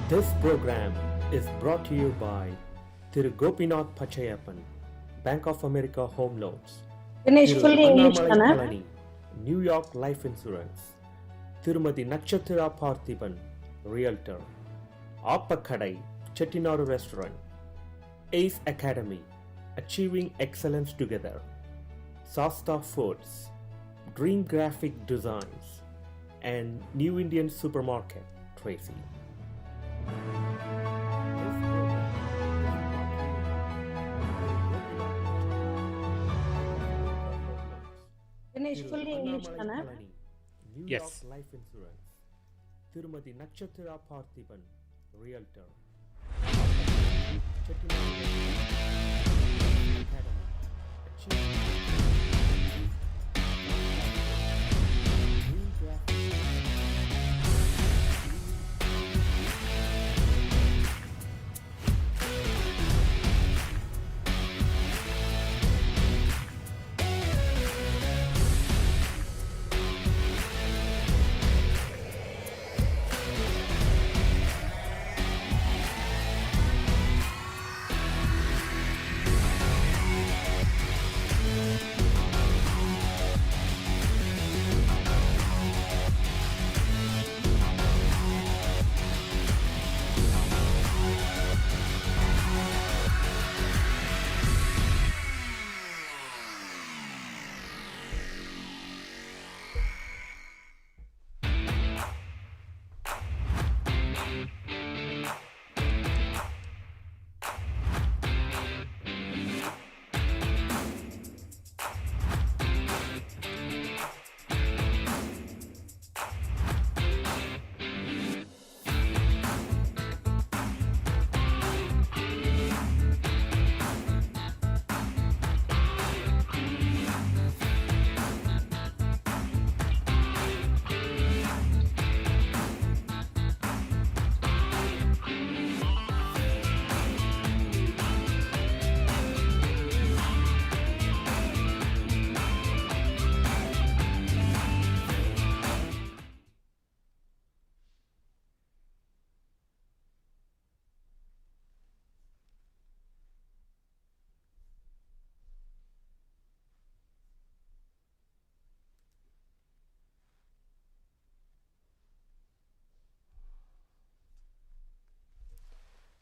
This program is brought to you by Thiru Gopinath Pachayappan, Bank of America Home Loans, Finish Thiru fully English Annamalai தானே? Kalani, New York Life Insurance, Thirumadi Nakshatira Parthiban, Realtor, Appakadai, Chettinadu Restaurant, Ace Academy, Achieving Excellence Together, Sasta Foods, Dream Graphic Designs, and New Indian Supermarket, Tracy. Finish fully English தானே? New Yes. York Life Insurance, Thirumadi Nakshatira Parthiban, Realtor, Chettinadu Restaurant, Academy, Achieving Dream Graphic.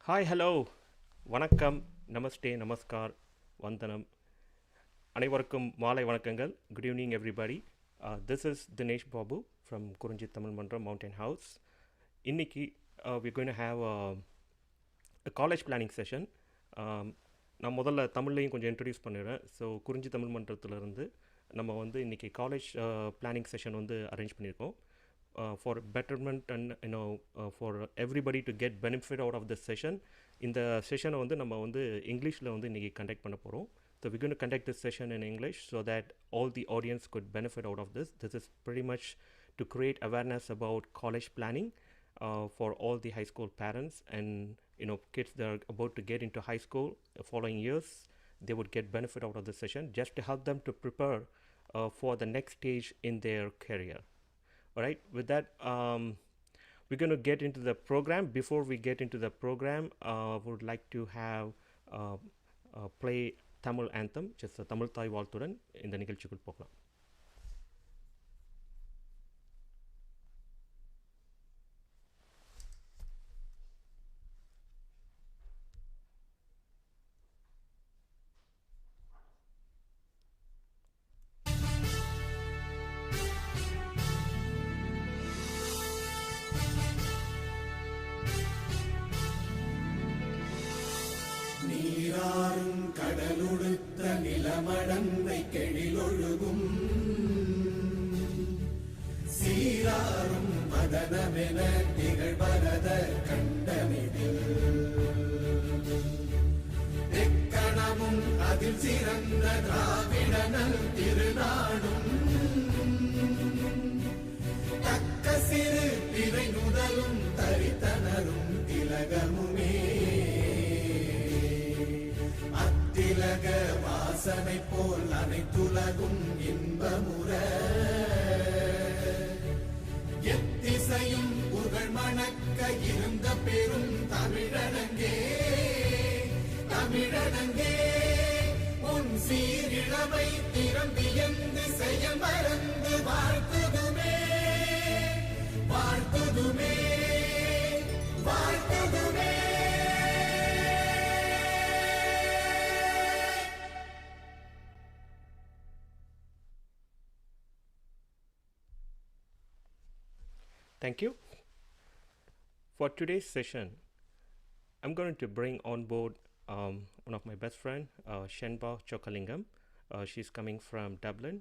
Hi hello வணக்கம் நமஸ்தே நமஸ்கார் வந்தனம் அனைவருக்கும் மாலை வணக்கங்கள். Good evening everybody. This is Dinesh Babu from Kurinji Tamil Mandram mountain house. இன்னைக்கு we going to have college planning session. நான் முதல்ல தமிழ்லையும் கொஞ்சம் இன்ட்ரடியூஸ் பண்ணிடுறேன். ஸோ குறிஞ்சி தமிழ் மன்றத்திலிருந்து நம்ம வந்து இன்றைக்கி காலேஜ் பிளானிங் செஷன் வந்து அரேஞ்ச் பண்ணியிருக்கோம். For betterment and for everybody to get benefit out of this session. இந்த செஷனை வந்து நம்ம வந்து இங்கிலீஷில் வந்து இன்றைக்கி கண்டக்ட் பண்ண போகிறோம். So we're going to conduct this session in English so that all the audience could benefit out of this. This is pretty much to create awareness about college planning for all the high school parents and kids that are about to get into high school following years. They would get benefit out of this session just to help them to prepare for the next stage in their career. All right, with that, we're going to get into the program. Before we get into the program, we would like to have play Tamil anthem, just a Tamil Thai Valthuran in the நிகழ்ச்சிக்குள் போகலாம். நீராறும் கடலுடுத்த நிலமடந்தை கெழிலொழுகும் சீராறும் மதனமென திகழ்வரத கண்டமிதில் எக்கணமும் அதில் சிறந்த திராவிடனல் திருநாடும் தக்க சிறு பிறை நுதலும் தரித்தனரும் திலகமுமே அத்திலக வாசனை போல் அனைத்துலகும் இன்பமுற எத்திசையும் புகழ் மணக்க இருந்த பெரும் சீரிழமை திறம்பியந்து செய்ய மறந்து வாழ்த்துதுமே வாழ்த்துதுமே வாழ்த்துதுமே. Thank you. For today's session, I'm going to bring on board one of my best friend, Shenba Chockalingam. She's coming from Dublin,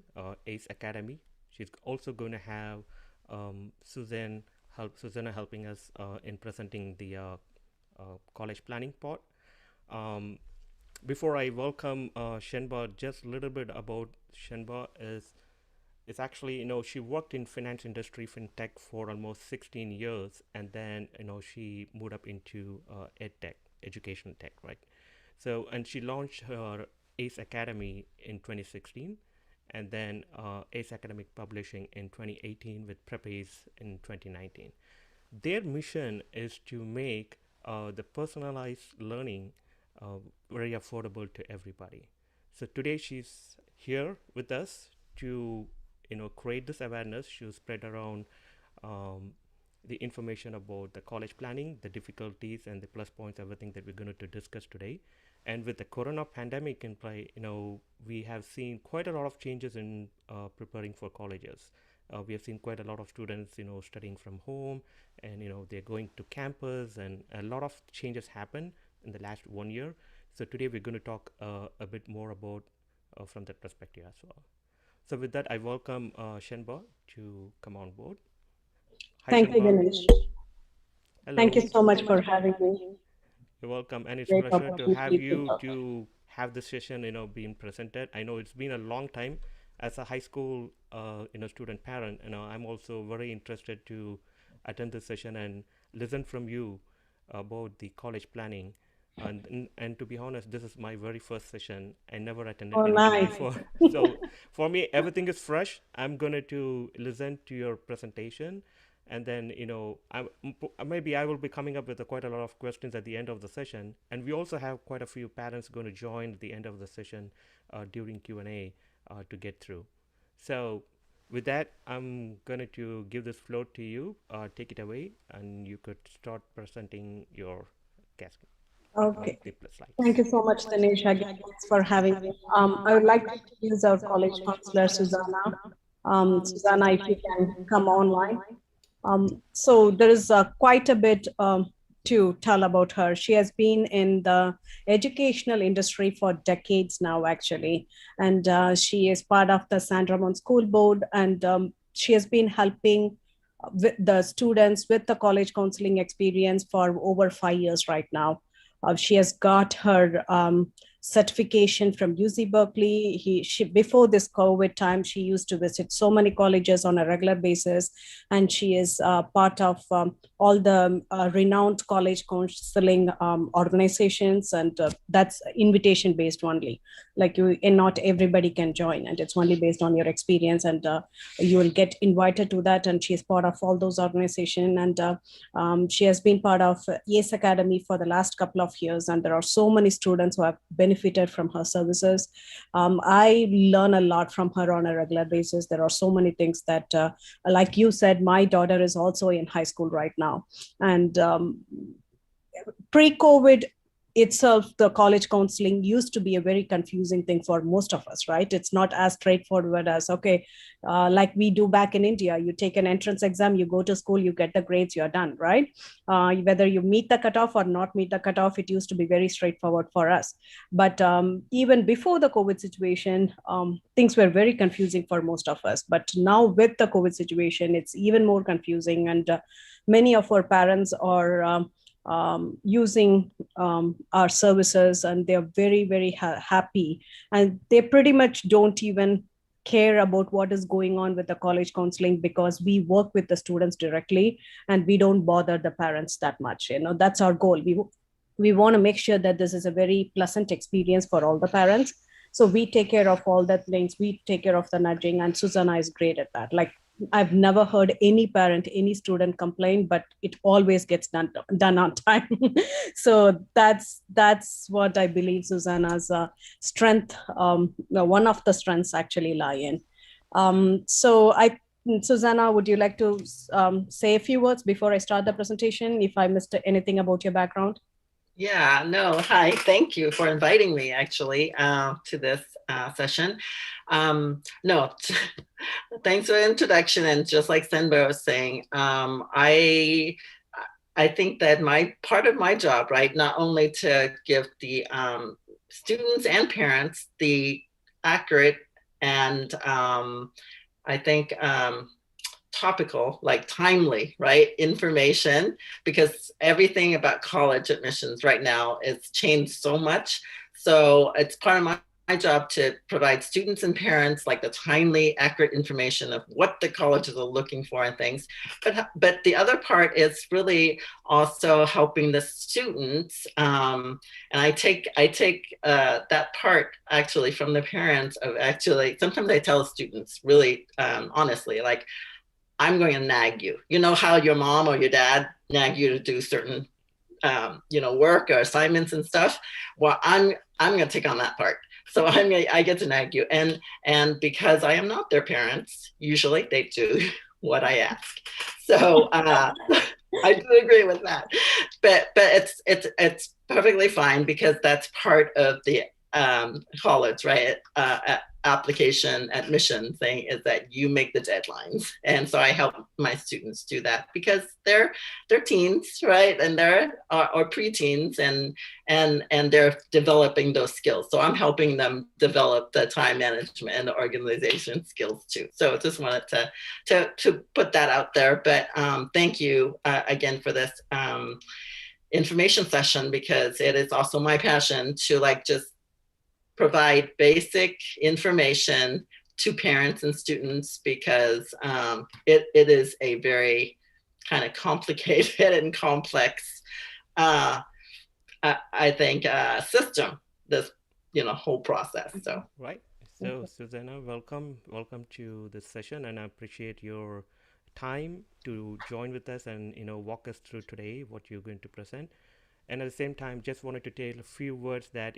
ACE Academy. She's also going to have Susanna helping us in presenting the college planning part. Before I welcome Shenba, just a little bit about Shenba is actually, she worked in finance industry, fintech for almost 16 years, and then, she moved up into ed tech, education tech, right? So, and she launched her ACE Academy in 2016, and then ACE Academic Publishing in 2018 with Prep ACE in 2019. Their mission is to make the personalized learning very affordable to everybody. So today she's here with us to create this awareness. She'll spread around the information about the college planning, the difficulties and the plus points, everything that we're going to discuss today. And with the corona pandemic in play, we have seen quite a lot of changes in preparing for colleges. We have seen quite a lot of students, studying from home, and they're going to campus, and a lot of changes happen in the last 1 year. So today we're going to talk a bit more about from that perspective as well. So with that, I welcome Shenba to come on board. Hi, Thank you, Shenba. Ganesh. Hello. Thank you so much for having me. You're welcome, and it's Great pleasure to have opportunity to you talk. to have this session, being presented. I know it's been a long time. As a high school, student parent, I'm also very interested to attend this session and listen from you about the college planning. And to be honest, this is my very first session. I never attended Oh, anything nice. before. So for me, everything is fresh. I'm going to listen to your presentation. And then, maybe I will be coming up with quite a lot of questions at the end of the session. And we also have quite a few parents going to join at the end of the session during Q&A to get through. So with that, I'm going to give this floor to you. Take it away, and you could start presenting your guest. Okay. Slides. Thank you so much, Dinesh. Again, thanks for having me. I would like to introduce our college counselor, Susanna. Susanna, if you can come online. So there is quite a bit to tell about her. She has been in the educational industry for decades now, actually. And she is part of the San Ramon School Board, and she has been helping with the students with the college counseling experience for over 5 years right now. She has got her certification from UC Berkeley. Before this COVID time, she used to visit so many colleges on a regular basis, and she is part of all the renowned college counseling organizations, and that's invitation based only. Like and not everybody can join, and it's only based on your experience, and you will get invited to that. And she is part of all those organizations, and she has been part of ACE Academy for the last couple of years, and there are so many students who have benefited from her services. I learn a lot from her on a regular basis. There are so many things that, like you said, my daughter is also in high school right now. And pre-COVID itself, the college counseling used to be a very confusing thing for most of us, right? It's not as straightforward as, okay, like we do back in India, you take an entrance exam, you go to school, you get the grades, you're done, right? Whether you meet the cutoff or not meet the cutoff, it used to be very straightforward for us. But even before the COVID situation, things were very confusing for most of us. But now with the COVID situation, it's even more confusing. And many of our parents are using our services, and they're very, very happy. And they pretty much don't even care about what is going on with the college counseling, because we work with the students directly and we don't bother the parents that much. That's our goal. We want to make sure that this is a very pleasant experience for all the parents. So we take care of all the things. We take care of the nudging, and Susanna is great at that. Like I've never heard any parent, any student complain, but it always gets done on time. So that's what I believe Susanna's strength, one of the strengths actually lie in. Susanna, would you like to say a few words before I start the presentation, if I missed anything about your background? Yeah, no, hi, thank you for inviting me actually to this session. No, thanks for the introduction. And just like Shenba was saying, I think that part of my job, right, not only to give the students and parents the accurate and I think topical, like timely, right, information, because everything about college admissions right now is changed so much. So it's part of my job to provide students and parents like the timely, accurate information of what the colleges are looking for and things. But the other part is really also helping the students. And I take that part actually from the parents of actually, sometimes I tell students really honestly, like, I'm going to nag you. You know how your mom or your dad nag you to do certain, work or assignments and stuff. Well, I'm going to take on that part. So I get to nag you, and because I am not their parents, usually they do what I ask. So I do agree with that, but it's perfectly fine because that's part of the college, right? Application admission thing is that you make the deadlines, and so I help my students do that because they're teens, right, and they're or preteens, and they're developing those skills. So I'm helping them develop the time management and the organization skills too. So just wanted to put that out there. But thank you again for this information session, because it is also my passion to like just provide basic information to parents and students, because it is a very kind of complicated and complex, I think, system, this, whole process. So. Right. So Susanna, welcome to this session, and I appreciate your time to join with us and walk us through today what you're going to present. And at the same time, just wanted to tell a few words that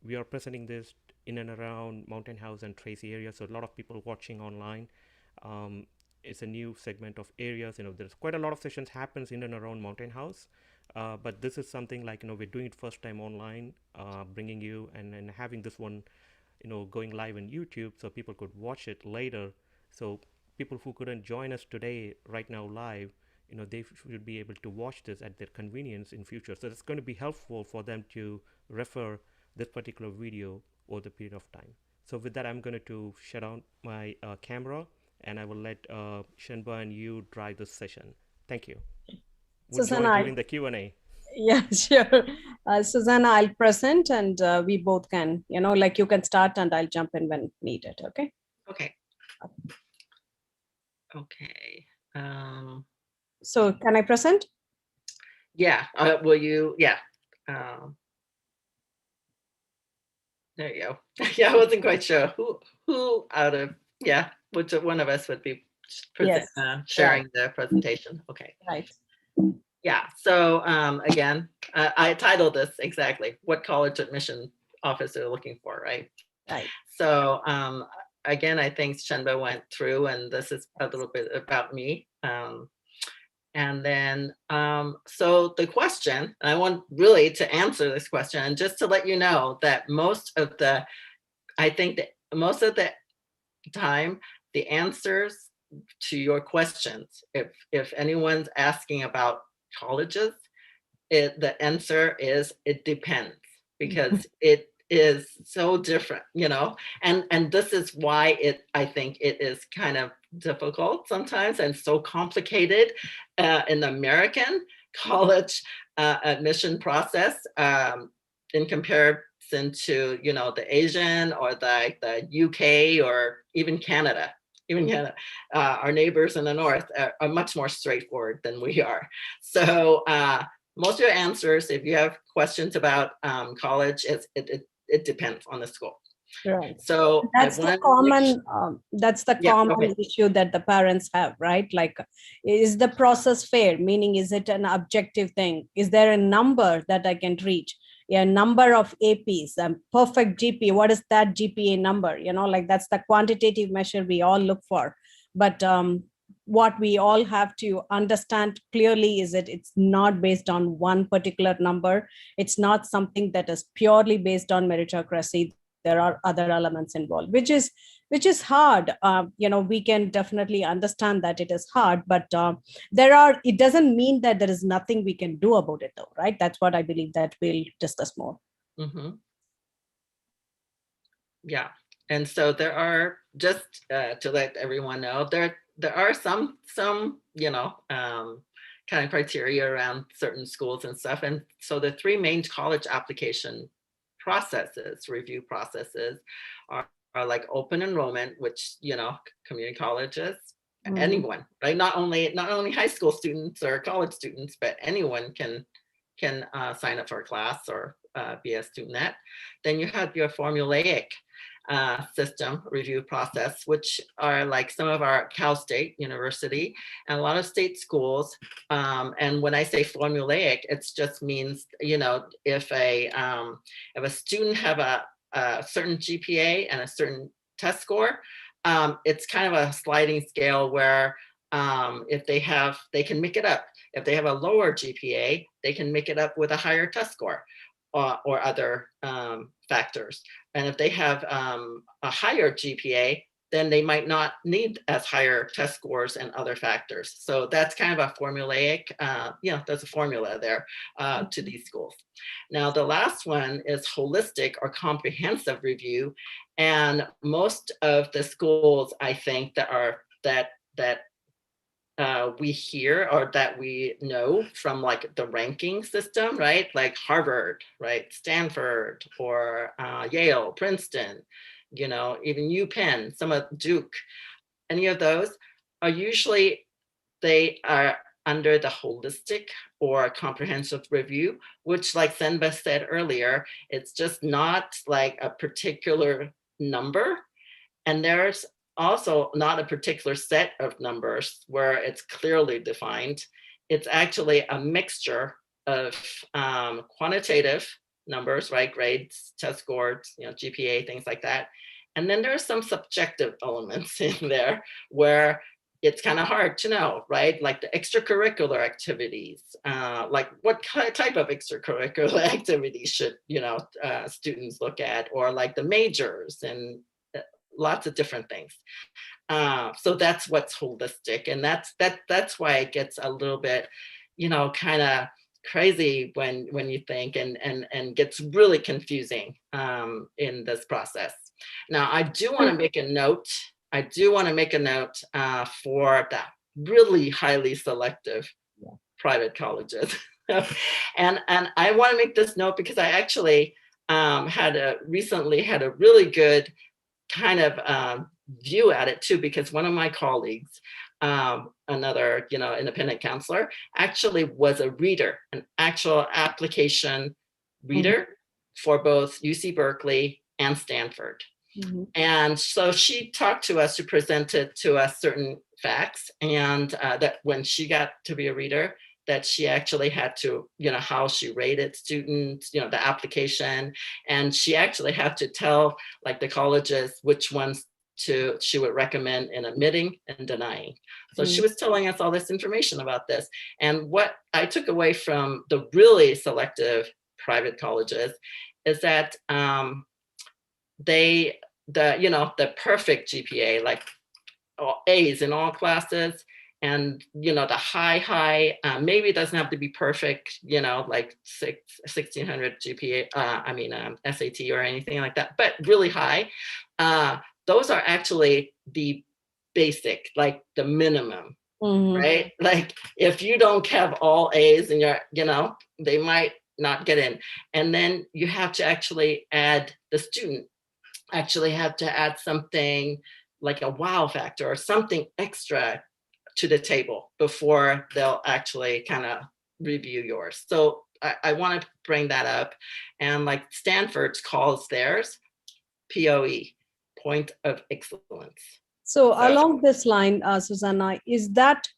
we are presenting this in and around Mountain House and Tracy area, so a lot of people watching online. It's a new segment of areas. There's quite a lot of sessions happens in and around Mountain House, but this is something like we're doing it first time online, bringing you and having this one going live on YouTube so people could watch it later. So people who couldn't join us today right now live, they should be able to watch this at their convenience in future. So it's going to be helpful for them to refer this particular video over the period of time. So with that, I'm going to shut down my camera, and I will let Shenba and you drive this session. Thank you. We'll Susanna, join during the Q&A. Yeah, sure. Susanna, I'll present, and we both can, you can start and I'll jump in when needed. Okay. Okay. Okay. So can I present? Yeah. Will you? Yeah. There you go. Yeah, I wasn't quite sure who out of, which one of us would be sharing the presentation. Okay. Right. Yeah. So again, I titled this exactly what college admission office they're looking for, right? Right. So again, I think Shenba went through, and this is a little bit about me. And then, so the question, I want really to answer this question, and just to let you know that most of the time, the answers to your questions, if anyone's asking about colleges, the answer is it depends, because it is so different, and this is why I think it is kind of difficult sometimes and so complicated in the American college admission process in comparison to the Asian or the UK or even Canada. Our neighbors in the north are much more straightforward than we are. So most of your answers, if you have questions about college, it depends on the school. Right. So That's the Yeah, go common ahead. issue that the parents have, right? Like, is the process fair? Meaning, is it an objective thing? Is there a number that I can reach? Yeah, number of APs, perfect GPA. What is that GPA number? Like that's the quantitative measure we all look for. But what we all have to understand clearly is that it's not based on one particular number. It's not something that is purely based on meritocracy. There are other elements involved, which is hard. We can definitely understand that it is hard, but it doesn't mean that there is nothing we can do about it, though, right? That's what I believe that we'll discuss more. Yeah, and so there are, just to let everyone know, there are some kind of criteria around certain schools and stuff. And so the three main college application review processes are like open enrollment, which community colleges, anyone, right? Not only high school students or college students, but anyone can sign up for a class or be a student at. Then you have your formulaic system review process, which are like some of our Cal State University and a lot of state schools. And when I say formulaic, it just means, if a student have a certain GPA and a certain test score, it's kind of a sliding scale where if they can make it up. If they have a lower GPA, they can make it up with a higher test score or other factors. And if they have a higher GPA, then they might not need as higher test scores and other factors. So that's kind of a formulaic, there's a formula there to these schools. Now, the last one is holistic or comprehensive review. And most of the schools, I think, that we hear or that we know from like the ranking system, right? Like Harvard, right? Stanford or Yale, Princeton, even UPenn, some of Duke, any of those are usually, they are under the holistic or comprehensive review, which, like Shenba said earlier, it's just not like a particular number. And there's also not a particular set of numbers where it's clearly defined. It's actually a mixture of quantitative numbers, right? Grades, test scores, GPA, things like that. And then there's some subjective elements in there where it's kind of hard to know, right? Like the extracurricular activities, like what type of extracurricular activities should, students look at, or like the majors and lots of different things. So that's what's holistic. And that's why it gets a little bit, kind of crazy when you think and gets really confusing in this process. Now, I do want to make a note. For the really highly selective private colleges. and I want to make this note because I actually recently had a really good kind of view at it too, because one of my colleagues, another independent counselor, actually was a reader, an actual application reader for both UC Berkeley and Stanford. And so she talked to us, she presented to us certain facts, and that when she got to be a reader, that she actually had to, how she rated students, the application, and she actually had to tell like the colleges which ones she would recommend in admitting and denying. So she was telling us all this information about this. And what I took away from the really selective private colleges is that the perfect GPA, like A's in all classes, and the high maybe it doesn't have to be perfect, like 1600 GPA, SAT or anything like that, but really high, those are actually the basic, like the minimum, right? Like if you don't have all A's and they might not get in. And then you have to actually add, the student actually have to add something like a wow factor or something extra to the table before they'll actually kind of review yours. So I want to bring that up. And like Stanford calls theirs POE, point of excellence. So along this line, Susanna, is that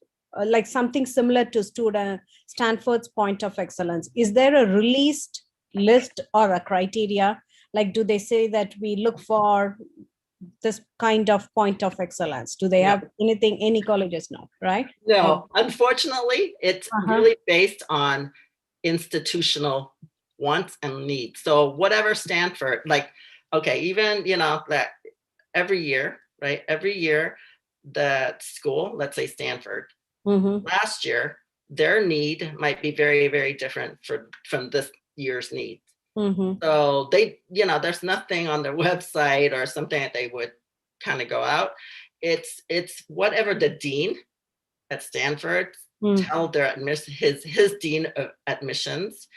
like something similar to Stanford's point of excellence? Is there a released list or a criteria? Like, do they say that we look for this kind of point of excellence? Do they have anything, any colleges? No, right? No, unfortunately, it's really based on institutional wants and needs. So whatever Stanford, like, okay, even, you know, that every year, right? Every year, the school, let's say Stanford, last year, their need might be very, very different from this year's need. So they, you know, there's nothing on their website or something that they would kind of go out. It's whatever the dean at Stanford tell their his dean of admissions,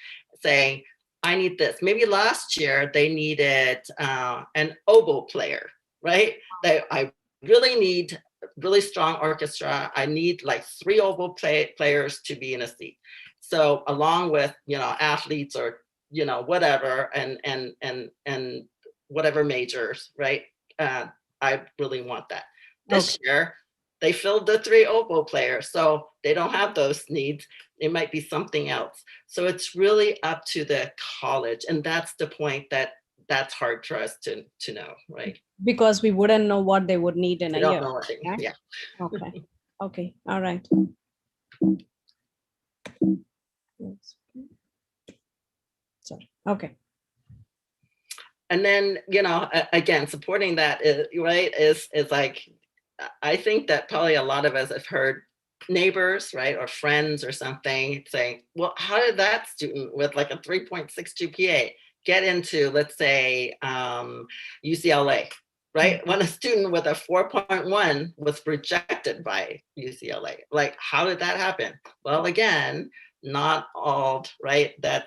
saying, I need this. Maybe last year they needed an oboe player, right? I really need really strong orchestra. I need like 3 oboe players to be in a seat. So along with, you know, athletes or, you know, whatever, and whatever majors, right? I really want that. This year, they filled the 3 oboe players, so they don't have those needs. It might be something else. So it's really up to the college, and that's the point that's hard for us to know, right? Because we wouldn't know what they would need in a year. Don't know what they, right? Yeah. Okay. Okay. All right. Sorry. Okay. And then, you know, again, supporting that is right is like, I think that probably a lot of us have heard neighbors, right, or friends or something saying, well, how did that student with like a 3.6 GPA get into, let's say, UCLA, right? When a student with a 4.1 was rejected by UCLA, like, how did that happen? Well, again, not all, right, that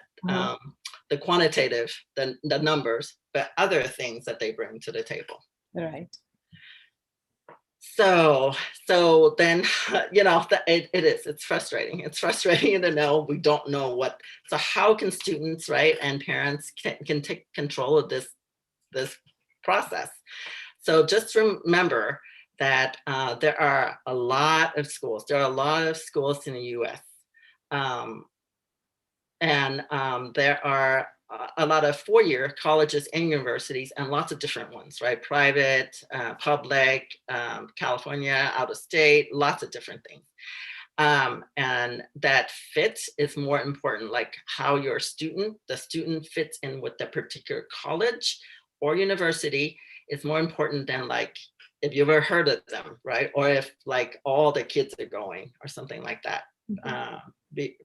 the quantitative, the numbers, but other things that they bring to the table. Right. So then, you know, it's frustrating. It's frustrating to know we don't know what, so how can students, right, and parents can take control of this process? So just remember that there are a lot of schools. There are a lot of schools in the US. There are a lot of 4-year colleges and universities, and lots of different ones, right? Private, public, California, out of state, lots of different things. And that fit is more important, like how the student fits in with the particular college or university is more important than like, if you've ever heard of them, right? Or if like all the kids are going or something like that.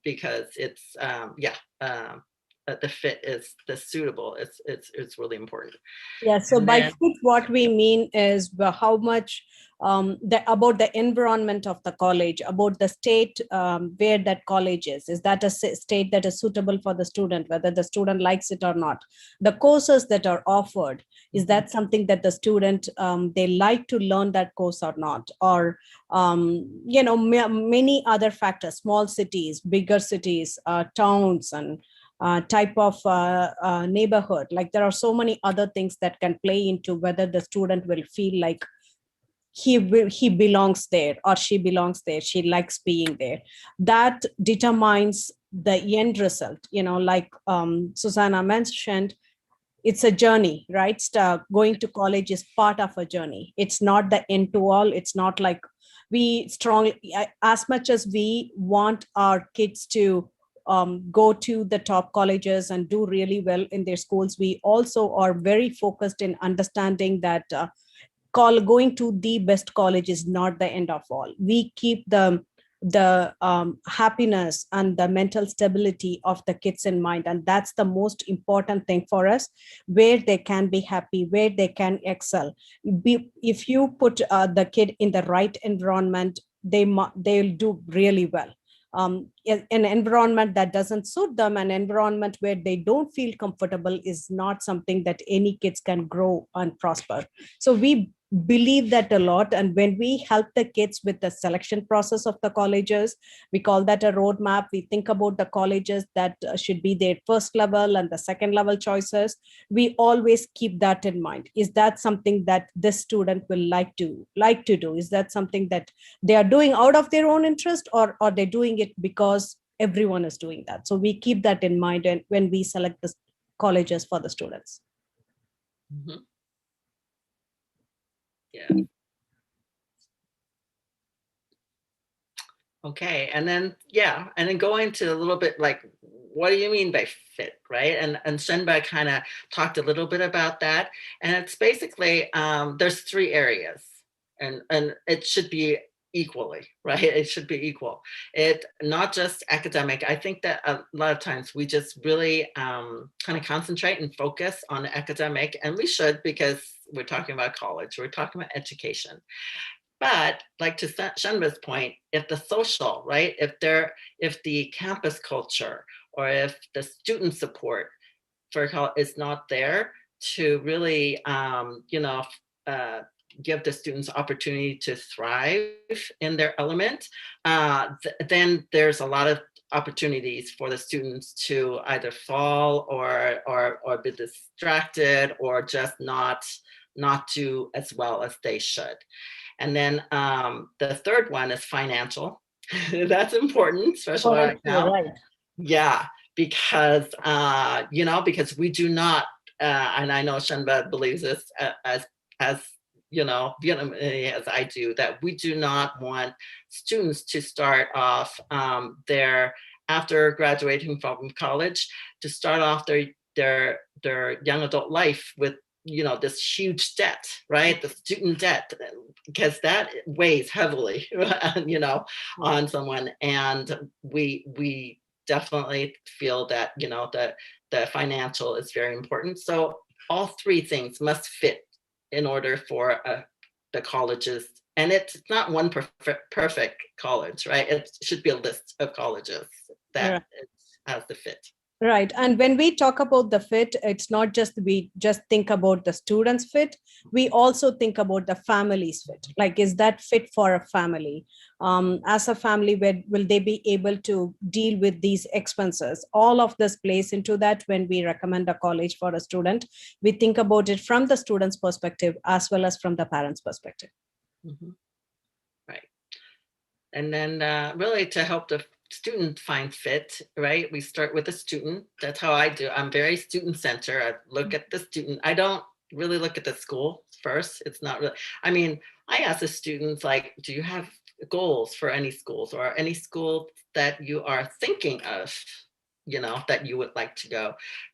Because it's, the fit is the suitable. It's really important. Yeah. So by fit, what we mean is how much about the environment of the college, about the state where that college is. Is that a state that is suitable for the student, whether the student likes it or not? The courses that are offered, is that something that the student they like to learn that course or not? Or you know, many other factors, small cities, bigger cities, towns, and type of neighborhood. Like there are so many other things that can play into whether the student will feel like he belongs there or she belongs there, she likes being there. That determines the end result. You know, like Susanna mentioned, it's a journey, right? Going to college is part of a journey. It's not the end to all. It's not like we strongly, as much as we want our kids to go to the top colleges and do really well in their schools, we also are very focused in understanding that going to the best college is not the end of all. We keep the happiness and the mental stability of the kids in mind, and that's the most important thing for us, where they can be happy, where they can excel. If you put the kid in the right environment, they'll do really well. An environment that doesn't suit them, an environment where they don't feel comfortable, is not something that any kids can grow and prosper. So we believe that a lot. And when we help the kids with the selection process of the colleges, we call that a roadmap. We think about the colleges that should be their first level and the second level choices. We always keep that in mind. Is that something that this student will like to do? Is that something that they are doing out of their own interest, or are they doing it because everyone is doing that? So we keep that in mind and when we select the colleges for the students. Mhm. Yeah. Okay, and then going to a little bit like, what do you mean by fit, right? And Shenba kind of talked a little bit about that, and it's basically there's 3 areas, and it should be equally, right? It should be equal. It not just academic. I think that a lot of times we just really kind of concentrate and focus on the academic, and we should, because we're talking about college, we're talking about education. But like to Shenba's point, if the social, right, if the campus culture or if the student support for is not there to really, give the students opportunity to thrive in their element, then there's a lot of opportunities for the students to either fall or be distracted or just not do as well as they should. And then the third one is financial. That's important, especially right now. Right. Yeah, because because we do not, and I know Shenba believes this as Vietnamese as I do, that we do not want students to start off their after graduating from college to start off their young adult life with this huge debt, right? The student debt, because that weighs heavily, on someone. And we definitely feel that, the financial is very important. So all 3 things must fit in order for the colleges. And it's not one perfect college, right? It should be a list of colleges that has the fit. Right. And when we talk about the fit, it's not just we just think about the students' fit. We also think about the family's fit. Like, is that fit for a family? As a family, will they be able to deal with these expenses? All of this plays into that when we recommend a college for a student. We think about it from the student's perspective as well as from the parent's perspective. Mm-hmm. Right. And then really to help the student find fit, right? We start with the student. That's how I do. I'm very student centered. I look at the student. I don't really look at the school first. It's not really, I ask the students, like, do you have goals for any schools or any school that you are thinking of, that you would like to go?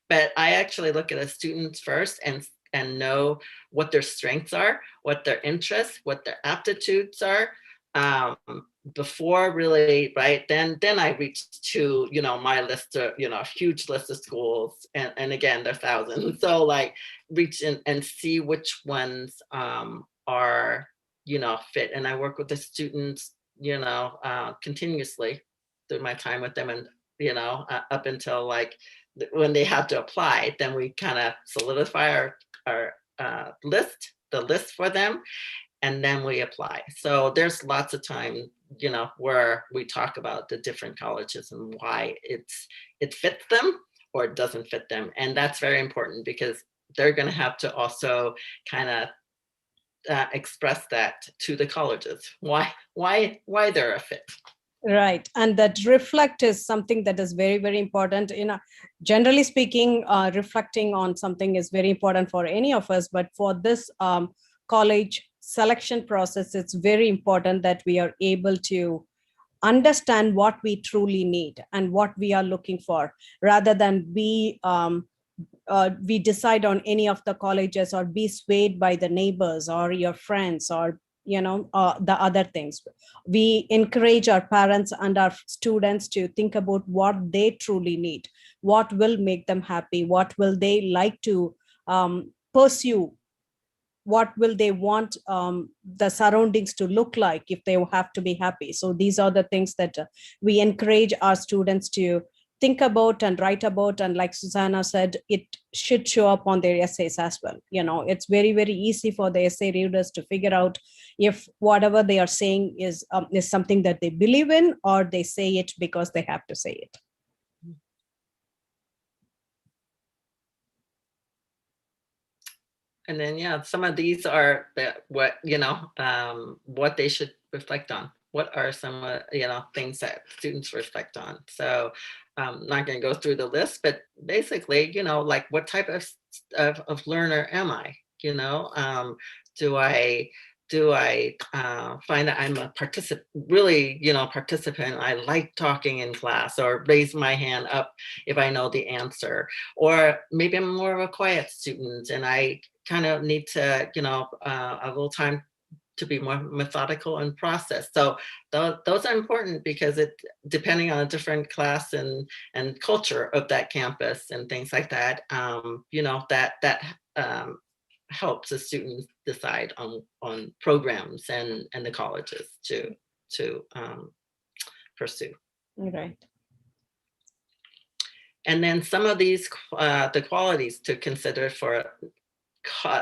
But I actually look at the students first and know what their strengths are, what their interests, what their aptitudes are. Before really, right, then I reached to, my list of, a huge list of schools, and again, there are thousands. So like reach in and see which ones are, fit. And I work with the students, continuously through my time with them, and, up until like when they have to apply, then we kind of solidify our the list for them, and then we apply. So there's lots of time, where we talk about the different colleges and why it fits them or it doesn't fit them. And that's very important because they're going to have to also kind of express that to the colleges, why they're a fit. Right. And that reflect is something that is very, very important. Generally speaking, reflecting on something is very important for any of us. But for this college selection process, it's very important that we are able to understand what we truly need and what we are looking for, rather than we decide on any of the colleges or be swayed by the neighbors or your friends or the other things. We encourage our parents and our students to think about what they truly need, what will make them happy, what will they like to pursue, what will they want the surroundings to look like if they have to be happy. So these are the things that we encourage our students to think about and write about, and like Susanna said, it should show up on their essays as well. It's very, very easy for the essay readers to figure out if whatever they are saying is something that they believe in, or they say it because they have to say it. And then, yeah, some of these are what they should reflect on. What are some things that students reflect on? So I'm not going to go through the list, but basically, like, what type of learner am I? Do I find that I'm a participant? I like talking in class, or raise my hand up if I know the answer, or maybe I'm more of a quiet student and I kind of need to, a little time to be more methodical and process. So those are important, because it, depending on a different class and culture of that campus and things like that, that helps the students decide on programs and the colleges to pursue. Right. And then some of these the qualities to consider for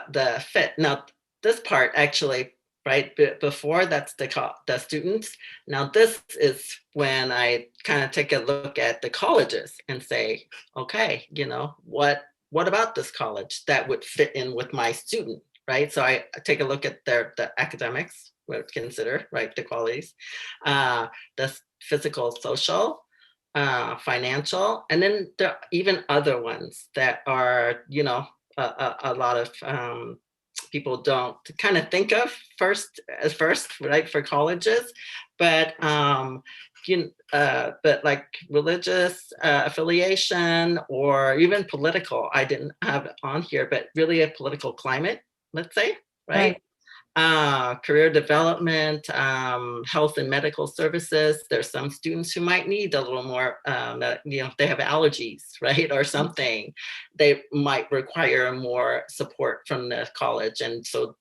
the fit. Now, this part actually, right before, that's the students. Now, this is when I kind of take a look at the colleges and say, okay, what about this college that would fit in with my student, right? So I take a look at the academics, would consider, right, the qualities, the physical, social, financial, and then there are even other ones that are, a lot of people don't kind of think of first, right, for colleges, but but like religious affiliation, or even political. I didn't have it on here, but really a political climate, let's say, right? Career development, health and medical services. There's some students who might need a little more, if they have allergies, right, or something, they might require more support from the college. And so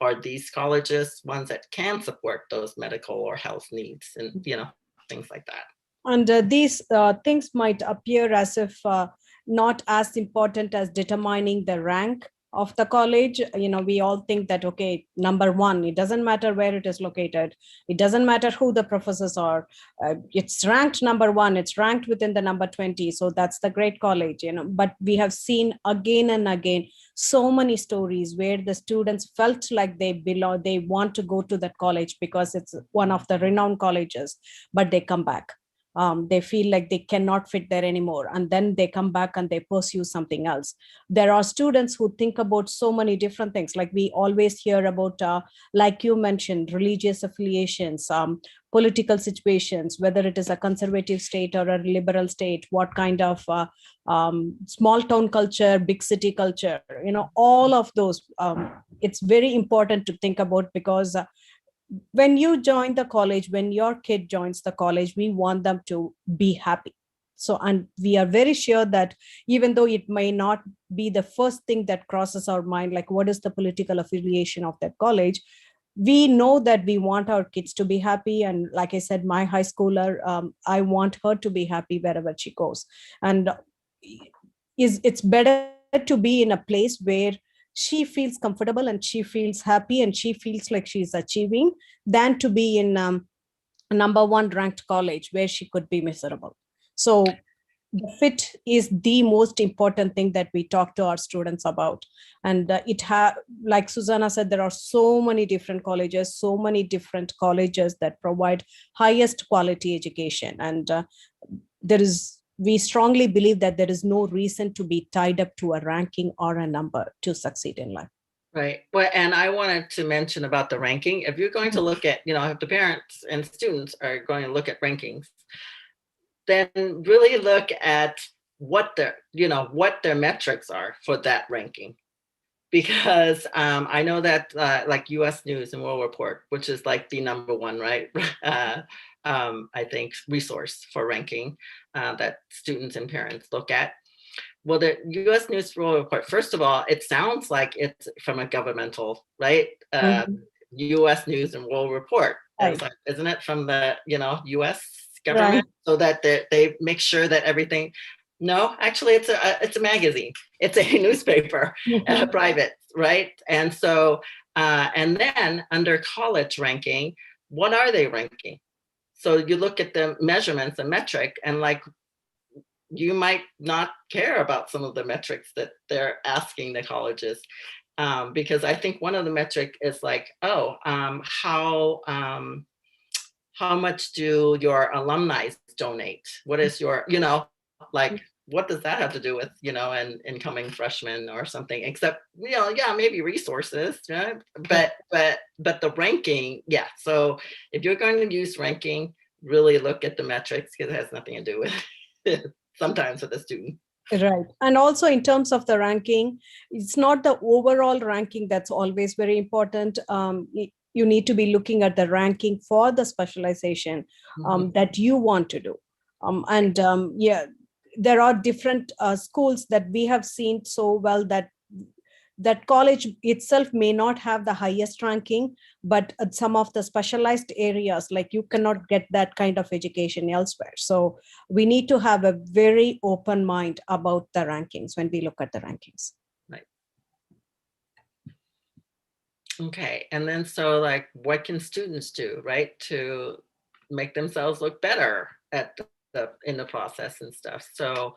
are these colleges ones that can support those medical or health needs, and, things like that. And these things might appear as if not as important as determining the rank of the college. We all think that, okay, number one, it doesn't matter where it is located, it doesn't matter who the professors are, it's ranked number one, it's ranked within the number 20, so that's the great college. But we have seen again and again so many stories where the students felt like they want to go to that college because it's one of the renowned colleges, but they come back. They feel like they cannot fit there anymore, and then they come back and they pursue something else. There are students who think about so many different things, like we always hear about, like you mentioned, religious affiliations, political situations, whether it is a conservative state or a liberal state, what kind of small town culture, big city culture, all of those. It's very important to think about, because when you join the college, when your kid joins the college, we want them to be happy. So, and we are very sure that even though it may not be the first thing that crosses our mind, like what is the political affiliation of that college, we know that we want our kids to be happy. And like I said, my high schooler, I want her to be happy wherever she goes. And it's better to be in a place where she feels comfortable and she feels happy and she feels like she's achieving, than to be in a number one ranked college where she could be miserable. So the fit is the most important thing that we talk to our students about. And like Susanna said, there are so many different colleges, that provide highest quality education. And we strongly believe that there is no reason to be tied up to a ranking or a number to succeed in life. Right. Well, and I wanted to mention about the ranking. If you're going to look at, if the parents and students are going to look at rankings, then really look at what their metrics are for that ranking. Because I know that like US News and World Report, which is like the number one, right? I think resource for ranking that students and parents look at. Well, the US News World Report, first of all, it sounds like it's from a governmental, right? US News and World Report. Right. Like, isn't it from the, US government, so that they make sure that everything. No, actually, it's a magazine. It's a newspaper, private, right? And so, and then under college ranking, what are they ranking? So you look at the measurements, the metric, and like you might not care about some of the metrics that they're asking the colleges, because I think one of the metric is like, how much do your alumni donate? What is your, like, what does that have to do with, an incoming freshman or something? Except, yeah, maybe resources, right? But the ranking, yeah. So if you're going to use ranking, really look at the metrics, because it has nothing to do with it sometimes with a student. Right. And also in terms of the ranking, it's not the overall ranking that's always very important. You need to be looking at the ranking for the specialization that you want to do. Yeah, there are different schools that we have seen so well that college itself may not have the highest ranking, but some of the specialized areas, like you cannot get that kind of education elsewhere. So we need to have a very open mind about the rankings when we look at the rankings. Right. Okay. And then, so like, what can students do, right, to make themselves look better in the process and stuff? So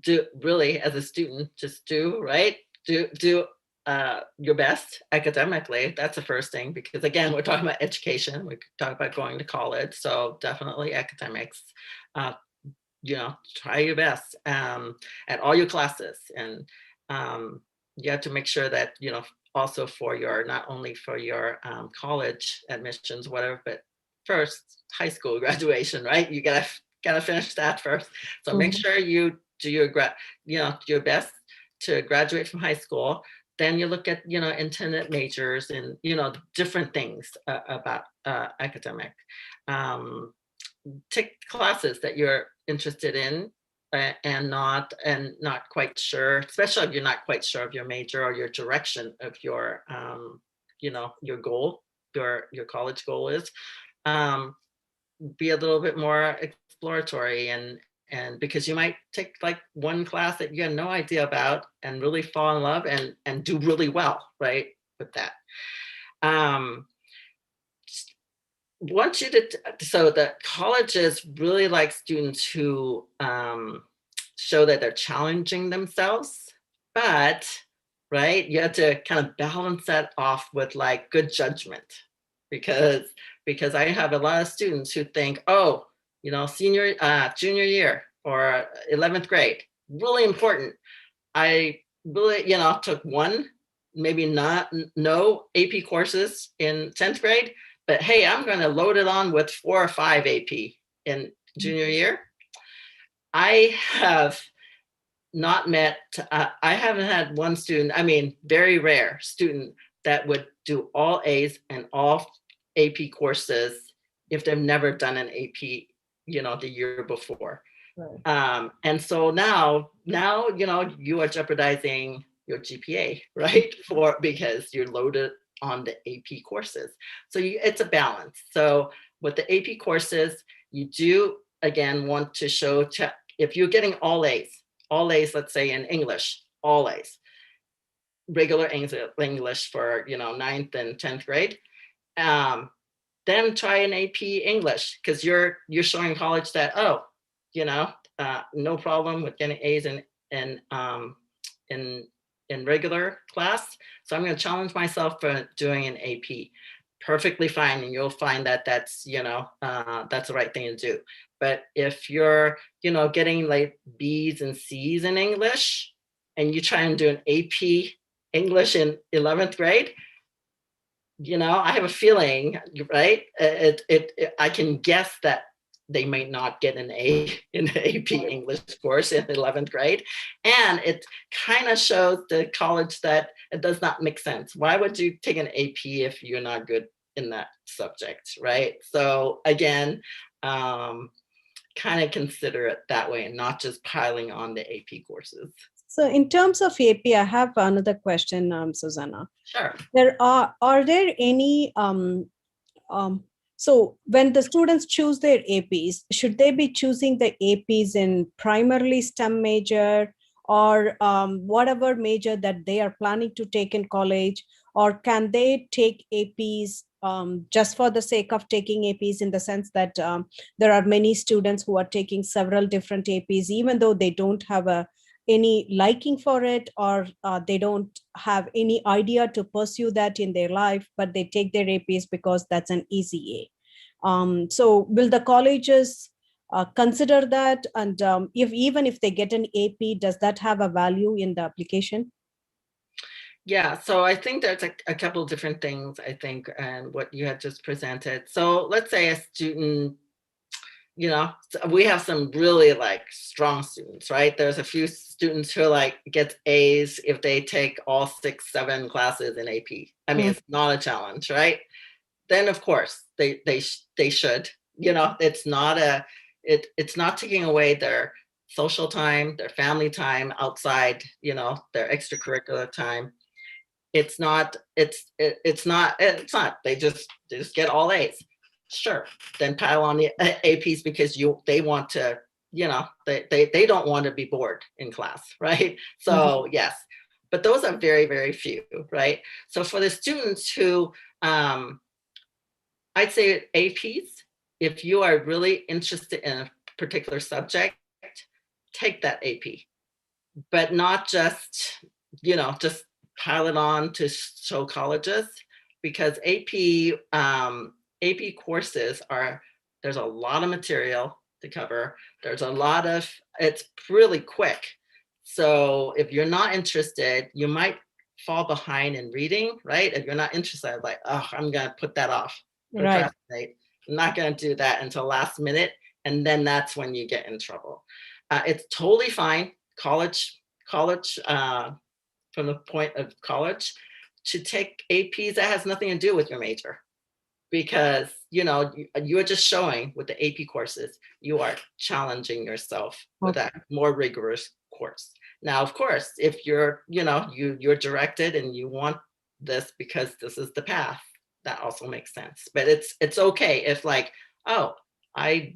do really, as a student, just do your best academically. That's the first thing, because again, we're talking about education. We talk about going to college, so definitely academics. Try your best at all your classes, and you have to make sure that also for your, not only for your college admissions, whatever, but first high school graduation, right? You gotta finish that first. So make sure you do your best to graduate from high school. Then you look at intended majors and different things about academic. Take classes that you're interested in and not quite sure, especially if you're not quite sure of your major or your direction of your your goal, your college goal is. Be a little bit more exploratory, and because you might take like one class that you had no idea about and really fall in love and do really well, right, with that. Want you to, so the colleges really like students who show that they're challenging themselves, but right, you have to kind of balance that off with like good judgment, because I have a lot of students who think, junior year or 11th grade, really important. I really, took no AP courses in 10th grade, but hey, I'm going to load it on with 4 or 5 AP in junior year. I have not met, I haven't had one student, very rare student that would do all A's and all AP courses if they've never done an AP, the year before. Right. And so now, you are jeopardizing your GPA, right? Because you're loaded on the AP courses. So it's a balance. So with the AP courses, you do, again, want to show, if you're getting all A's, let's say in English, all A's, regular English for, 9th and 10th grade, then try an AP English, because you're showing college that, no problem with getting A's in regular class. So I'm going to challenge myself for doing an AP. Perfectly fine, and you'll find that that's the right thing to do. But if you're getting like B's and C's in English, and you try and do an AP English in 11th grade, I have a feeling, right? I can guess that they might not get an A in the AP English course in 11th grade. And it kind of shows the college that it does not make sense. Why would you take an AP if you're not good in that subject, right? So again, kind of consider it that way and not just piling on the AP courses. So in terms of AP, I have another question, Susanna. Sure. Are there any So when the students choose their APs, should they be choosing the APs in primarily STEM major, or whatever major that they are planning to take in college? Or can they take APs just for the sake of taking APs, in the sense that there are many students who are taking several different APs, even though they don't have any liking for it, or they don't have any idea to pursue that in their life, but they take their APs because that's an easy A. So will the colleges consider that? And if even if they get an AP, does that have a value in the application? Yeah, so I think there's a couple of different things, I think, and what you had just presented. So let's say a student, you know, we have some really like strong students, right? There's a few students who like get A's if they take all 6, 7 classes in AP. I mean, it's not a challenge, right? Then of course they should, you know, it's not it's not taking away their social time, their family time outside, you know, their extracurricular time. It's not, it's not, they just get all A's. Sure, then pile on the APs because they want to, you know, they don't want to be bored in class, right? So yes, but those are very, very few, right? So for the students who, I'd say APs, if you are really interested in a particular subject, take that AP, but not just, you know, just pile it on to show colleges, because AP courses there's a lot of material to cover. There's a lot of, it's really quick. So if you're not interested, you might fall behind in reading, right? If you're not interested, like, oh, I'm gonna put that off, procrastinate. Right. I'm not gonna do that until last minute. And then that's when you get in trouble. It's totally fine. College, from the point of college, to take APs that has nothing to do with your major, because you know you are just showing with the AP courses you are challenging yourself with a more rigorous course. Now, of course, if you're, you know, you're directed and you want this because this is the path, that also makes sense. But it's okay if like, oh, I've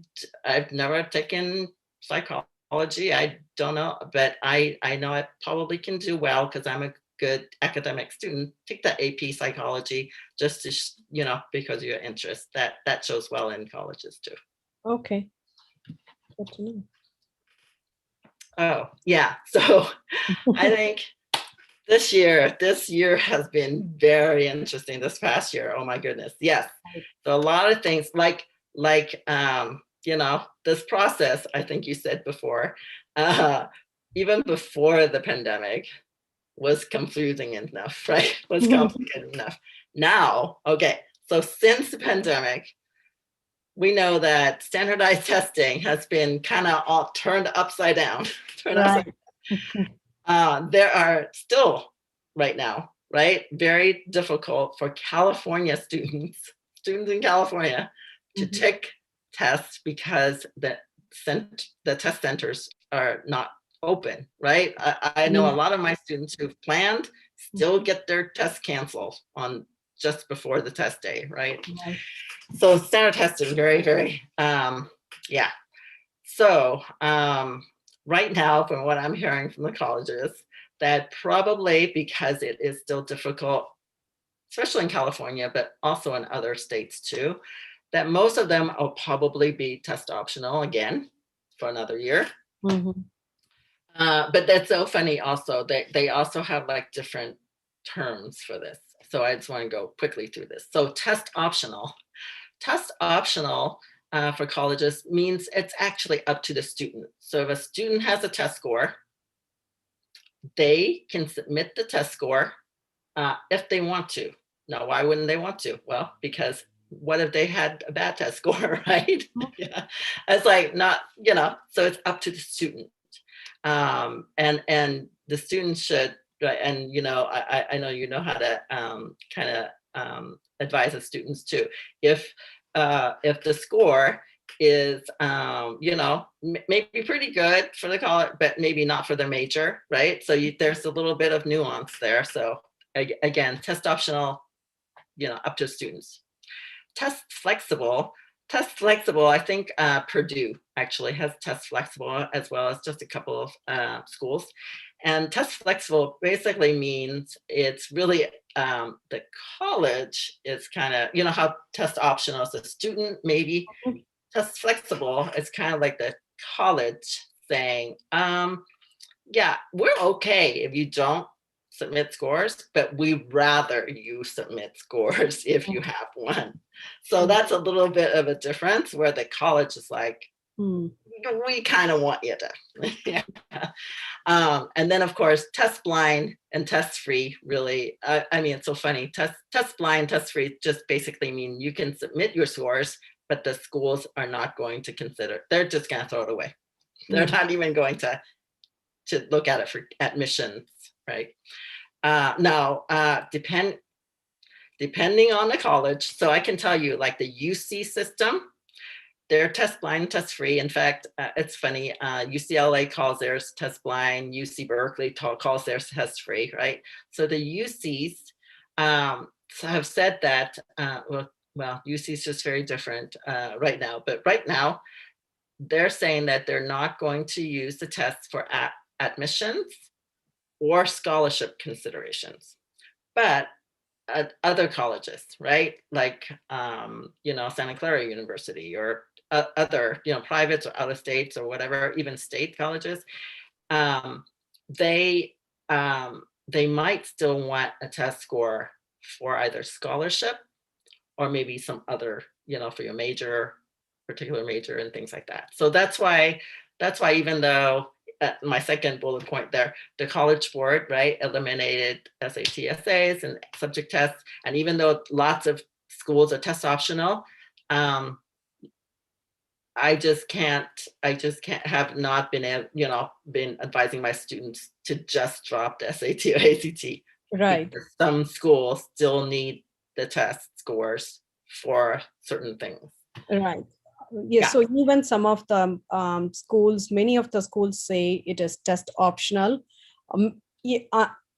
never taken psychology, I don't know, but I know I probably can do well because I'm a good academic student. Take that AP psychology just to, you know, because of your interest. That shows well in colleges too. Okay. Good to know. Oh yeah, so I think this year has been very interesting. This past year, oh my goodness, yes. So a lot of things like you know, this process, I think you said before, even before the pandemic, was confusing enough, right? Was complicated enough. Now, okay, so since the pandemic, we know that standardized testing has been kind of all turned upside down. There are still right now, right, very difficult for California students in California to take tests because the test centers are not open, right? I know a lot of my students who've planned still get their tests canceled on just before the test day, right? So standard testing, very, very, yeah. So right now, from what I'm hearing from the colleges, that probably because it is still difficult, especially in California, but also in other states too, that most of them will probably be test optional again for another year. But that's so funny also, they also have like different terms for this. So I just want to go quickly through this. So test optional for colleges means it's actually up to the student. So if a student has a test score, they can submit the test score if they want to. Now, why wouldn't they want to? Well, because what if they had a bad test score, right? Yeah, it's like not, you know, so it's up to the student. And the student should, right, and you know, I know you know how to kind of advise the students too. If the score is you know, maybe pretty good for the college, but maybe not for the major, right? So there's a little bit of nuance there. So again, test optional, you know, up to students. test flexible. Test flexible, I think Purdue actually has test flexible, as well as just a couple of schools. And test flexible basically means it's really the college is kind of, you know, how test optional is a student, maybe. Test flexible is kind of like the college saying, yeah, we're okay if you don't submit scores, but we'd rather you submit scores if you have one. So that's a little bit of a difference where the college is like, we kind of want you to. Yeah. And then of course, test blind and test free really, I mean, it's so funny. Test blind, test free just basically mean you can submit your scores, but the schools are not going to consider, they're just going to throw it away. They're not even going to look at it for admissions, right? Now, depending on the college, so I can tell you, like the UC system, they're test blind, test free. In fact, it's funny, UCLA calls theirs test blind, UC Berkeley calls theirs test free, right? So the UCs have said that, well, UC is just very different right now, but right now, they're saying that they're not going to use the tests for admissions or scholarship considerations. But other colleges, right? Like, you know, Santa Clara University or other, you know, privates or out of states or whatever, even state colleges, they might still want a test score for either scholarship or maybe some other, you know, for your major, particular major and things like that. So that's why even though my second bullet point there, the College Board, right, eliminated SAT essays and subject tests. And even though lots of schools are test optional, I have not been, you know, been advising my students to just drop the SAT or ACT. Right. Some schools still need the test scores for certain things. Right. Yes. Yeah. So even some of the schools, many of the schools say it is test optional.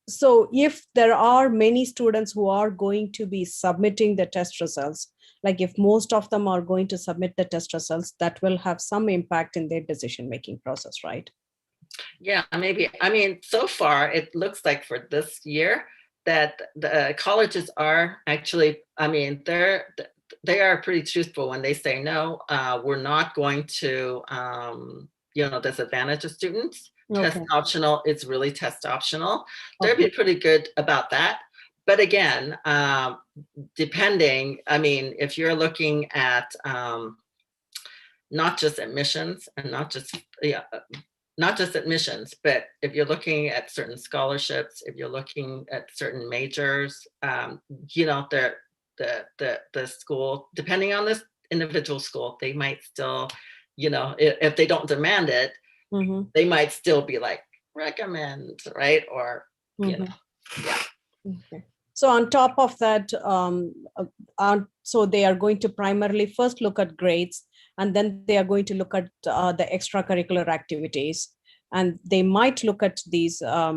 So if there are many students who are going to be submitting the test results, like if most of them are going to submit the test results, that will have some impact in their decision-making process, right? Yeah, maybe. I mean, so far it looks like for this year that the colleges are actually, I mean, they are pretty truthful when they say, no, we're not going to, you know, disadvantage the students. Okay. Test optional is really test optional. They'll be pretty good about that. But again, depending, I mean, if you're looking at not just admissions and not just admissions, but if you're looking at certain scholarships, if you're looking at certain majors, you know, the school, depending on this individual school, they might still, you know, if they don't demand it, they might still be like, recommend, right? Or, you know, yeah. Okay. So on top of that, so they are going to primarily first look at grades, and then they are going to look at the extracurricular activities, and they might look at these SAT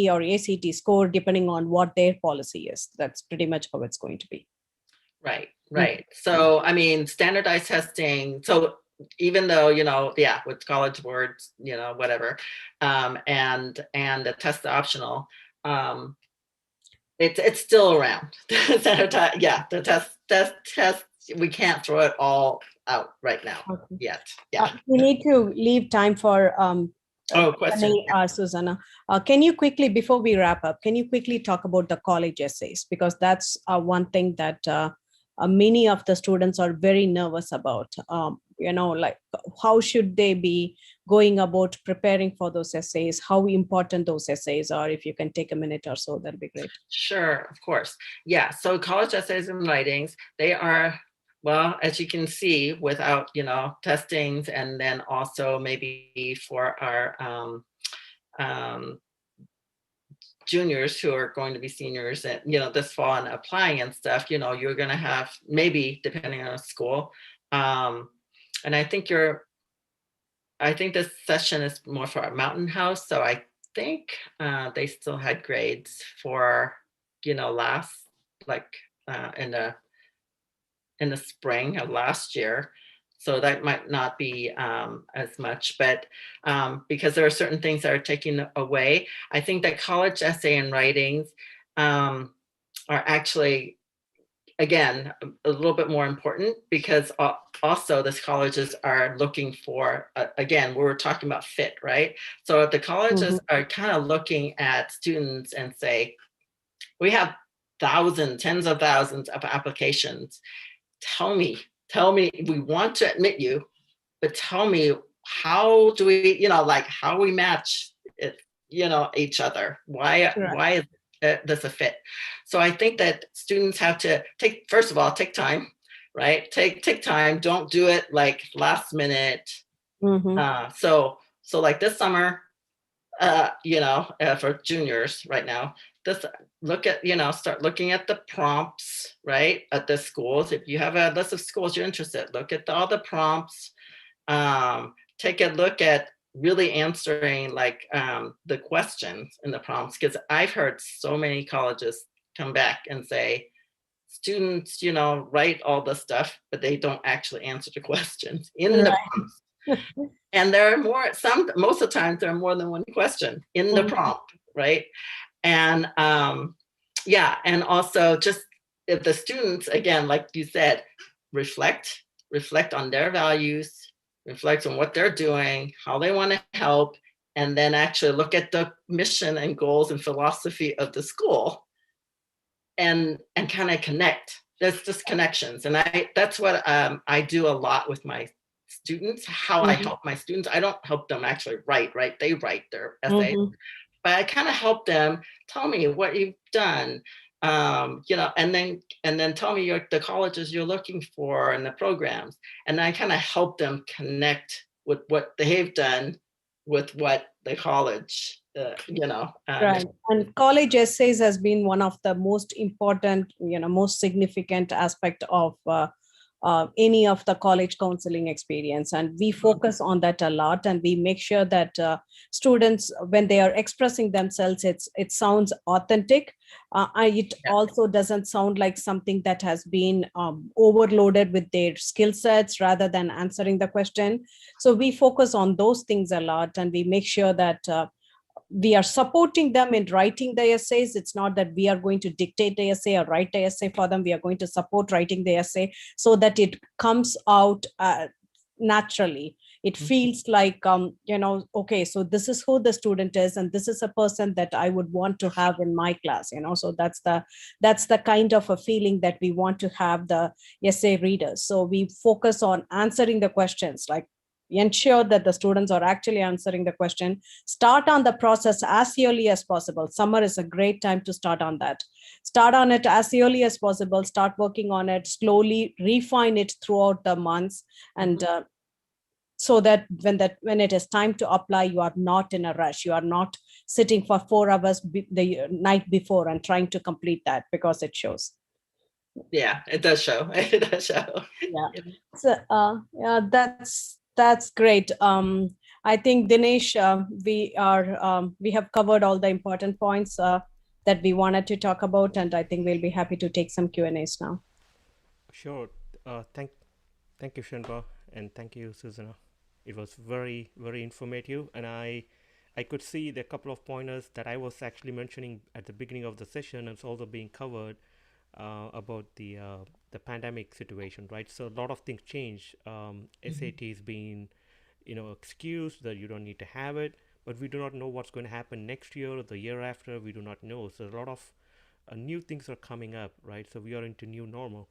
or ACT score depending on what their policy is. That's pretty much how it's going to be. Right, right. So, I mean, standardized testing. So even though, you know, yeah, with College Boards, you know, whatever, and the test optional, it's still around. Yeah, the test, we can't throw it all out right now yet. Yeah. We need to leave time for question. Susanna. Can you quickly, before we wrap up, can you quickly talk about the college essays? Because that's one thing that many of the students are very nervous about. You know, like how should they be going about preparing for those essays? How important those essays are? If you can take a minute or so, that'd be great. Sure, of course. Yeah, so college essays and writings, they are, well, as you can see, without, you know, testings, and then also maybe for our juniors who are going to be seniors and, you know, this fall and applying and stuff, you know, you're going to have maybe, depending on the school. And I think this session is more for a Mountain House. So I think they still had grades for, you know, last like in the spring of last year. So that might not be as much, but because there are certain things that are taken away, I think that college essay and writings are actually, again, a little bit more important, because also these colleges are looking for, again, we were talking about fit, right? So the colleges are kind of looking at students and say, we have thousands, tens of thousands of applications. Tell me, we want to admit you, but tell me, how do we, like how we match it, each other? Why is this a fit? So I think that students have to first of all, take time, right? Take time. Don't do it like last minute. So like this summer, for juniors right now, just look at, start looking at the prompts, right? At the schools. If you have a list of schools you're interested, look at all the prompts. Take a look at really answering like the questions in the prompts, because I've heard so many colleges come back and say, students, write all the stuff, but they don't actually answer the questions in the prompts. And there are most of the time, there are more than one question in the prompt, right? And and also just if the students, again, like you said, reflect on their values, reflect on what they're doing, how they want to help, and then actually look at the mission and goals and philosophy of the school, and kind of connect. There's just connections, and that's what I do a lot with my students. How I help my students, I don't help them actually write, right? They write their essays, but I kind of help them. Tell me what you've done, and then tell me the colleges you're looking for and the programs, and I kind of help them connect with what they've done with what the college, Right. And college essays has been one of the most important, most significant aspect of any of the college counseling experience. And we focus on that a lot, and we make sure that students, when they are expressing themselves, it sounds authentic. It also doesn't sound like something that has been overloaded with their skill sets rather than answering the question. So we focus on those things a lot, and we make sure that we are supporting them in writing the essays. It's not that we are going to dictate the essay or write the essay for them. We are going to support writing the essay so that it comes out naturally. It feels like, okay, so this is who the student is, and this is a person that I would want to have in my class, so that's the kind of a feeling that we want to have the essay readers. So we focus on answering the questions, like ensure that the students are actually answering the question. Start on the process as early as possible. Summer is a great time to start on that. Start on it as early as possible. Start working on it slowly, refine it throughout the months, and so that when it is time to apply, you are not in a rush. You are not sitting for 4 hours the night before and trying to complete that, because it shows. Yeah, it does show. It does show. Yeah. So that's great. I think, Dinesh, we have covered all the important points that we wanted to talk about, and I think we'll be happy to take some Q&As now. Sure. Thank you, Shenba, and thank you, Susanna. It was very, very informative, and I could see the couple of pointers that I was actually mentioning at the beginning of the session, and it's also being covered about the pandemic situation, right? So a lot of things change. SATs being, excused that you don't need to have it, but we do not know what's going to happen next year or the year after. We do not know. So a lot of new things are coming up, right? So we are into new normal.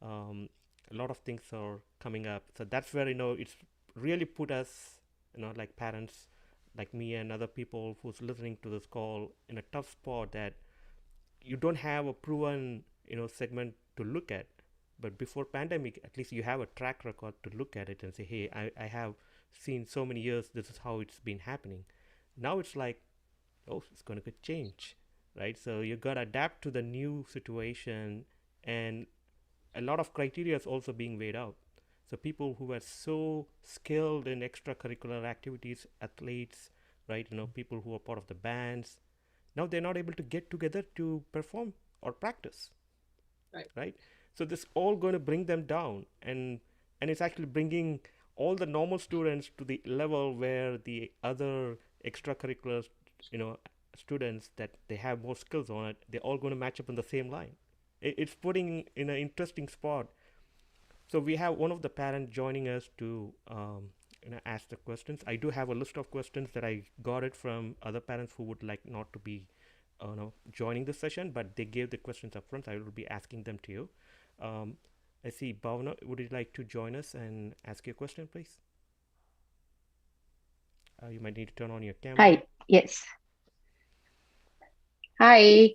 A lot of things are coming up. So that's where, it's really put us, like parents, like me and other people who's listening to this call, in a tough spot that you don't have a proven, segment to look at. But before pandemic, at least you have a track record to look at it and say, hey, I have seen so many years, this is how it's been happening. Now it's like, oh, it's going to change, right? So you got to adapt to the new situation, and a lot of criteria is also being weighed out. So people who are so skilled in extracurricular activities, athletes, right? People who are part of the bands, now they're not able to get together to perform or practice, right? So this all going to bring them down, and it's actually bringing all the normal students to the level where the other extracurricular, students that they have more skills on it, they're all going to match up in the same line. It's putting in an interesting spot. So we have one of the parents joining us to ask the questions. I do have a list of questions that I got it from other parents who would like not to be joining the session, but they gave the questions up front. So I will be asking them to you. I see Bhavna, would you like to join us and ask your question, please? You might need to turn on your camera. Hi, yes. Hi, Hello.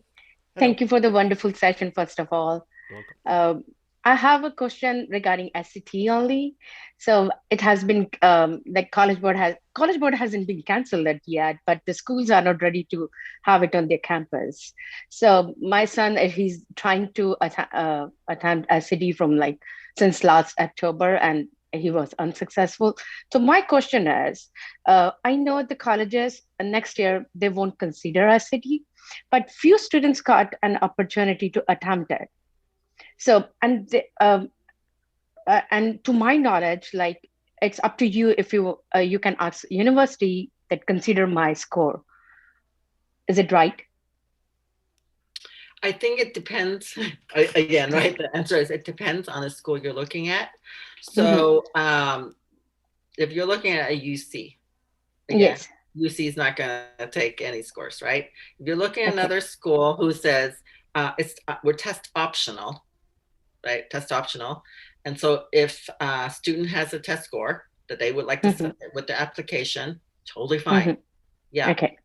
thank you for the wonderful session, first of all. You're welcome. I have a question regarding SCT only. So it has been like college board hasn't been canceled yet, but the schools are not ready to have it on their campus. So my son, he's trying to attempt SCT from since last October, and he was unsuccessful. So my question is, I know the colleges next year, they won't consider SCT, but few students got an opportunity to attempt it. So, and to my knowledge, it's up to you if you can ask university that consider my score. Is it right? I think it depends. Again, right? The answer is it depends on the school you're looking at. So if you're looking at a UC, again, yes, UC is not going to take any scores, right? If you're looking at another school who says we're test optional, right? Test optional. And so if a student has a test score that they would like to submit with the application, totally fine. Yeah. Okay.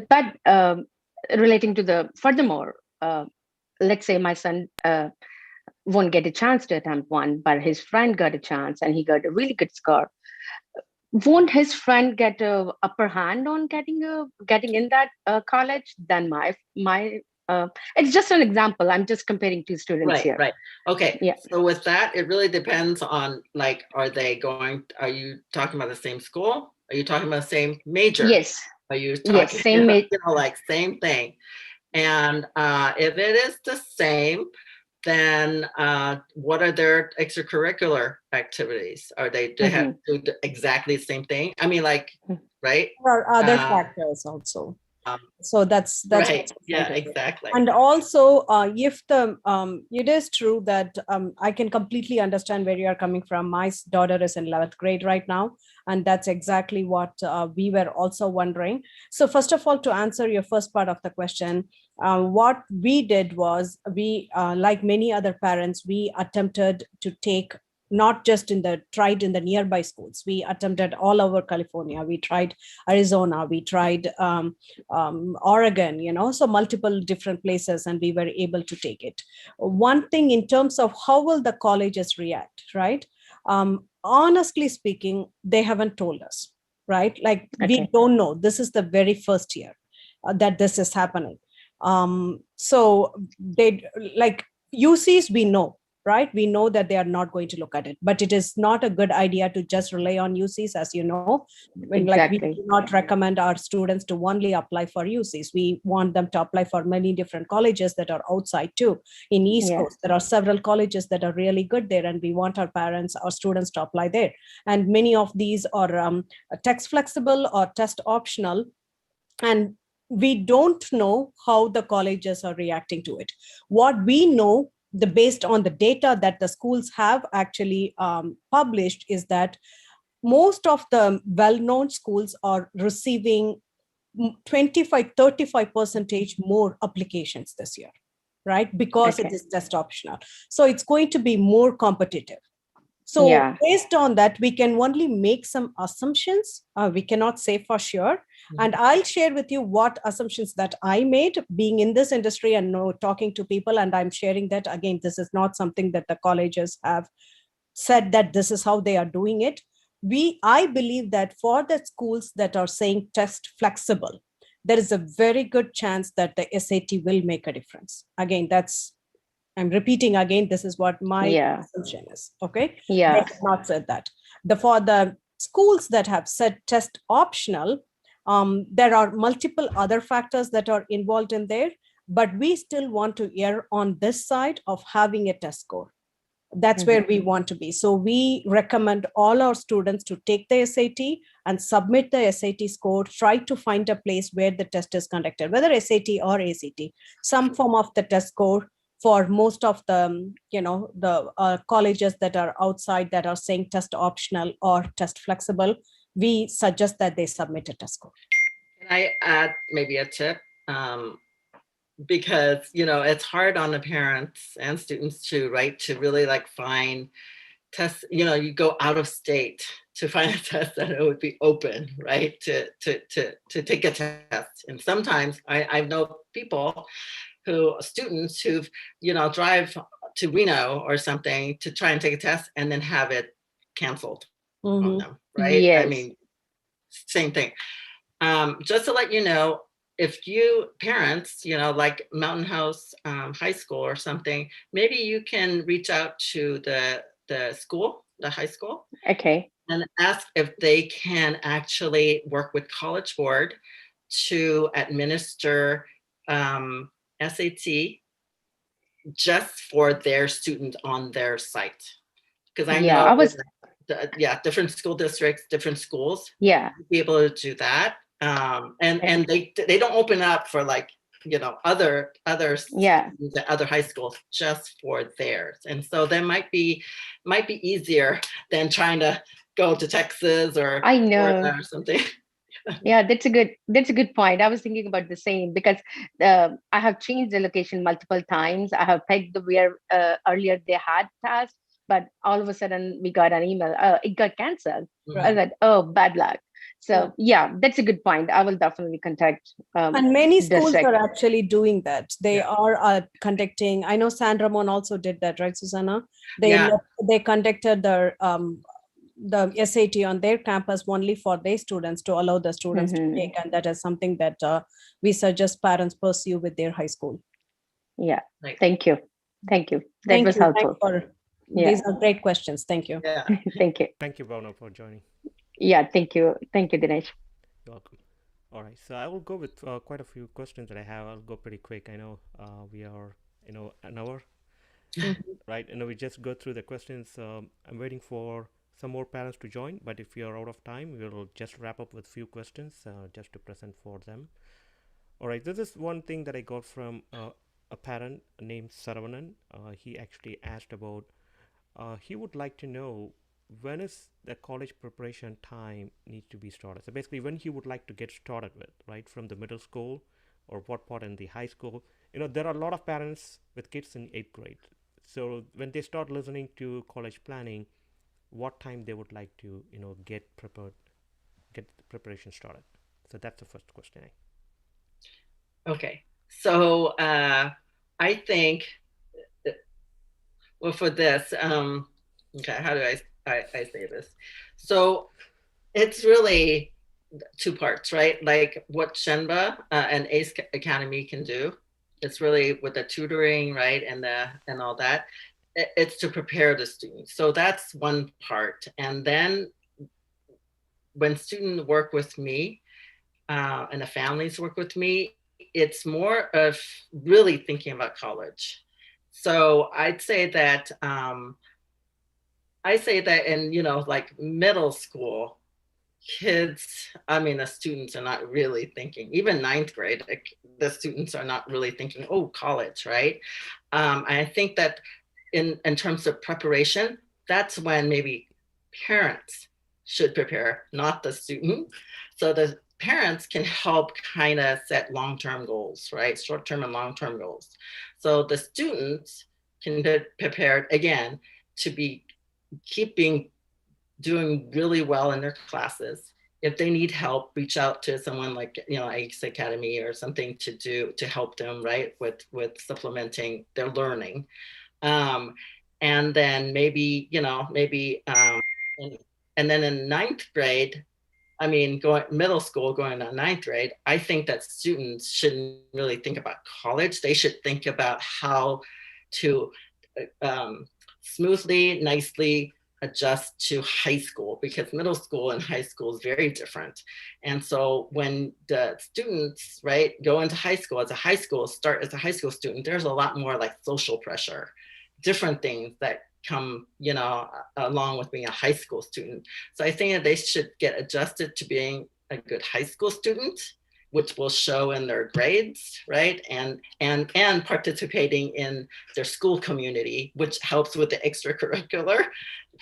But relating to furthermore, let's say my son won't get a chance to attempt one, but his friend got a chance and he got a really good score. Won't his friend get a upper hand on getting in that college than my it's just an example. I'm just comparing two students here. Right. Okay. Yeah. So with that, it really depends on are you talking about the same school? Are you talking about the same major? Yes. Are you talking same major? Same thing. And if it is the same, then what are their extracurricular activities? Are they have to do exactly the same thing? I mean, right? There are other factors also. So that's right. Yeah, exactly. And also, if it is true that I can completely understand where you are coming from. My daughter is in 11th grade right now, and that's exactly what we were also wondering. So first of all, to answer your first part of the question, what we did was we, like many other parents, we attempted to take not just tried in the nearby schools. We attempted all over California. We tried Arizona. We tried Oregon, so multiple different places, and we were able to take it. One thing in terms of how will the colleges react, right? Honestly speaking, they haven't told us, right? We don't know. This is the very first year that this is happening. So they UCs, we know. Right? We know that they are not going to look at it, but it is not a good idea to just rely on UCs, as you know. We do not recommend our students to only apply for UCs. We want them to apply for many different colleges that are outside too. In East Coast, there are several colleges that are really good there, and we want our students to apply there. And many of these are text flexible or test optional, and we don't know how the colleges are reacting to it. What we know, based on the data that the schools have actually published, is that most of the well-known schools are receiving 25-35% more applications this year, right? Because it is test optional. So it's going to be more competitive. So based on that, we can only make some assumptions. We cannot say for sure. And I'll share with you what assumptions that I made being in this industry and talking to people. And I'm sharing that. Again, this is not something that the colleges have said that this is how they are doing it. I believe that for the schools that are saying test flexible, there is a very good chance that the SAT will make a difference. Again, I'm repeating again, this is what my assumption is. Okay. Yeah. They have not said that. For the schools that have said test optional, there are multiple other factors that are involved in there. but we still want to err on this side of having a test score. That's where we want to be. So we recommend all our students to take the SAT and submit the SAT score. Try to find a place where the test is conducted, whether SAT or ACT, some form of the test score. For most of the, the colleges that are outside that are saying test optional or test flexible, we suggest that they submit a test score. Can I add maybe a tip? Because, it's hard on the parents and students too, right? To really like find tests, you go out of state to find a test that it would be open, right? To take a test. And sometimes I know students who've, drive to Reno or something to try and take a test and then have it canceled on them, right? Yes. I mean, same thing. Just to let you know, if you parents, like Mountain House High School or something, maybe you can reach out to the school, the high school. Okay. And ask if they can actually work with College Board to administer SAT just for their student on their site. Because I know different school districts, different schools, be able to do that. And they don't open up for like, other students at other high schools, just for theirs. And so that might be easier than trying to go to Texas or I know or something. Yeah, that's a good point. I was thinking about the same because I have changed the location multiple times. I have pegged where earlier they had passed, but all of a sudden we got an email. It got canceled. Right. I was like, oh, bad luck. So yeah, that's a good point. I will definitely contact. And many schools district. are actually doing that. They are conducting. I know San Ramon also did that, right, Susanna? They conducted the SAT on their campus only for their students, to allow the students to take, and that is something that we suggest parents pursue with their high school. Yeah, thank you. That was helpful. These are great questions. Thank you. Yeah. Thank you. Thank you, Bhavna, for joining. Yeah, thank you, Dinesh. You're welcome. All right, so I will go with quite a few questions that I have. I'll go pretty quick. I know we are, an hour, right? We just go through the questions. I'm waiting for some more parents to join, but if you're out of time, we'll just wrap up with few questions just to present for them. All right, this is one thing that I got from a parent named Saravanan. He actually asked about, he would like to know when is the college preparation time need to be started. So basically when he would like to get started with, right, from the middle school or what part in the high school. There are a lot of parents with kids in 8th grade. So when they start listening to college planning, what time they would like to, get prepared, get the preparation started. So that's the first question. Okay. So I think, well, for this, okay, how do I say this? So it's really two parts, right? Like what Shenba and ACE Academy can do. It's really with the tutoring, right? And all that. It's to prepare the students. So that's one part. And then when students work with me and the families work with me, it's more of really thinking about college. So I'd say that in, like middle school, kids, the students are not really thinking, even 9th grade, the students are not really thinking, oh, college, right? I think that in terms of preparation, that's when maybe parents should prepare, not the student. So the parents can help kind of set long-term goals, right? Short-term and long-term goals. So the students can be prepared again to keep doing really well in their classes. If they need help, reach out to someone like, ACE Academy or something to help them, right? With supplementing their learning. And then maybe, and then in 9th grade, going middle school, going to 9th grade, I think that students shouldn't really think about college. They should think about how to smoothly, nicely adjust to high school, because middle school and high school is very different. And so when the students, right, go into high school start as a high school student, there's a lot more like social pressure, different things that come, along with being a high school student. So I think that they should get adjusted to being a good high school student, which will show in their grades, right? And participating in their school community, which helps with the extracurricular,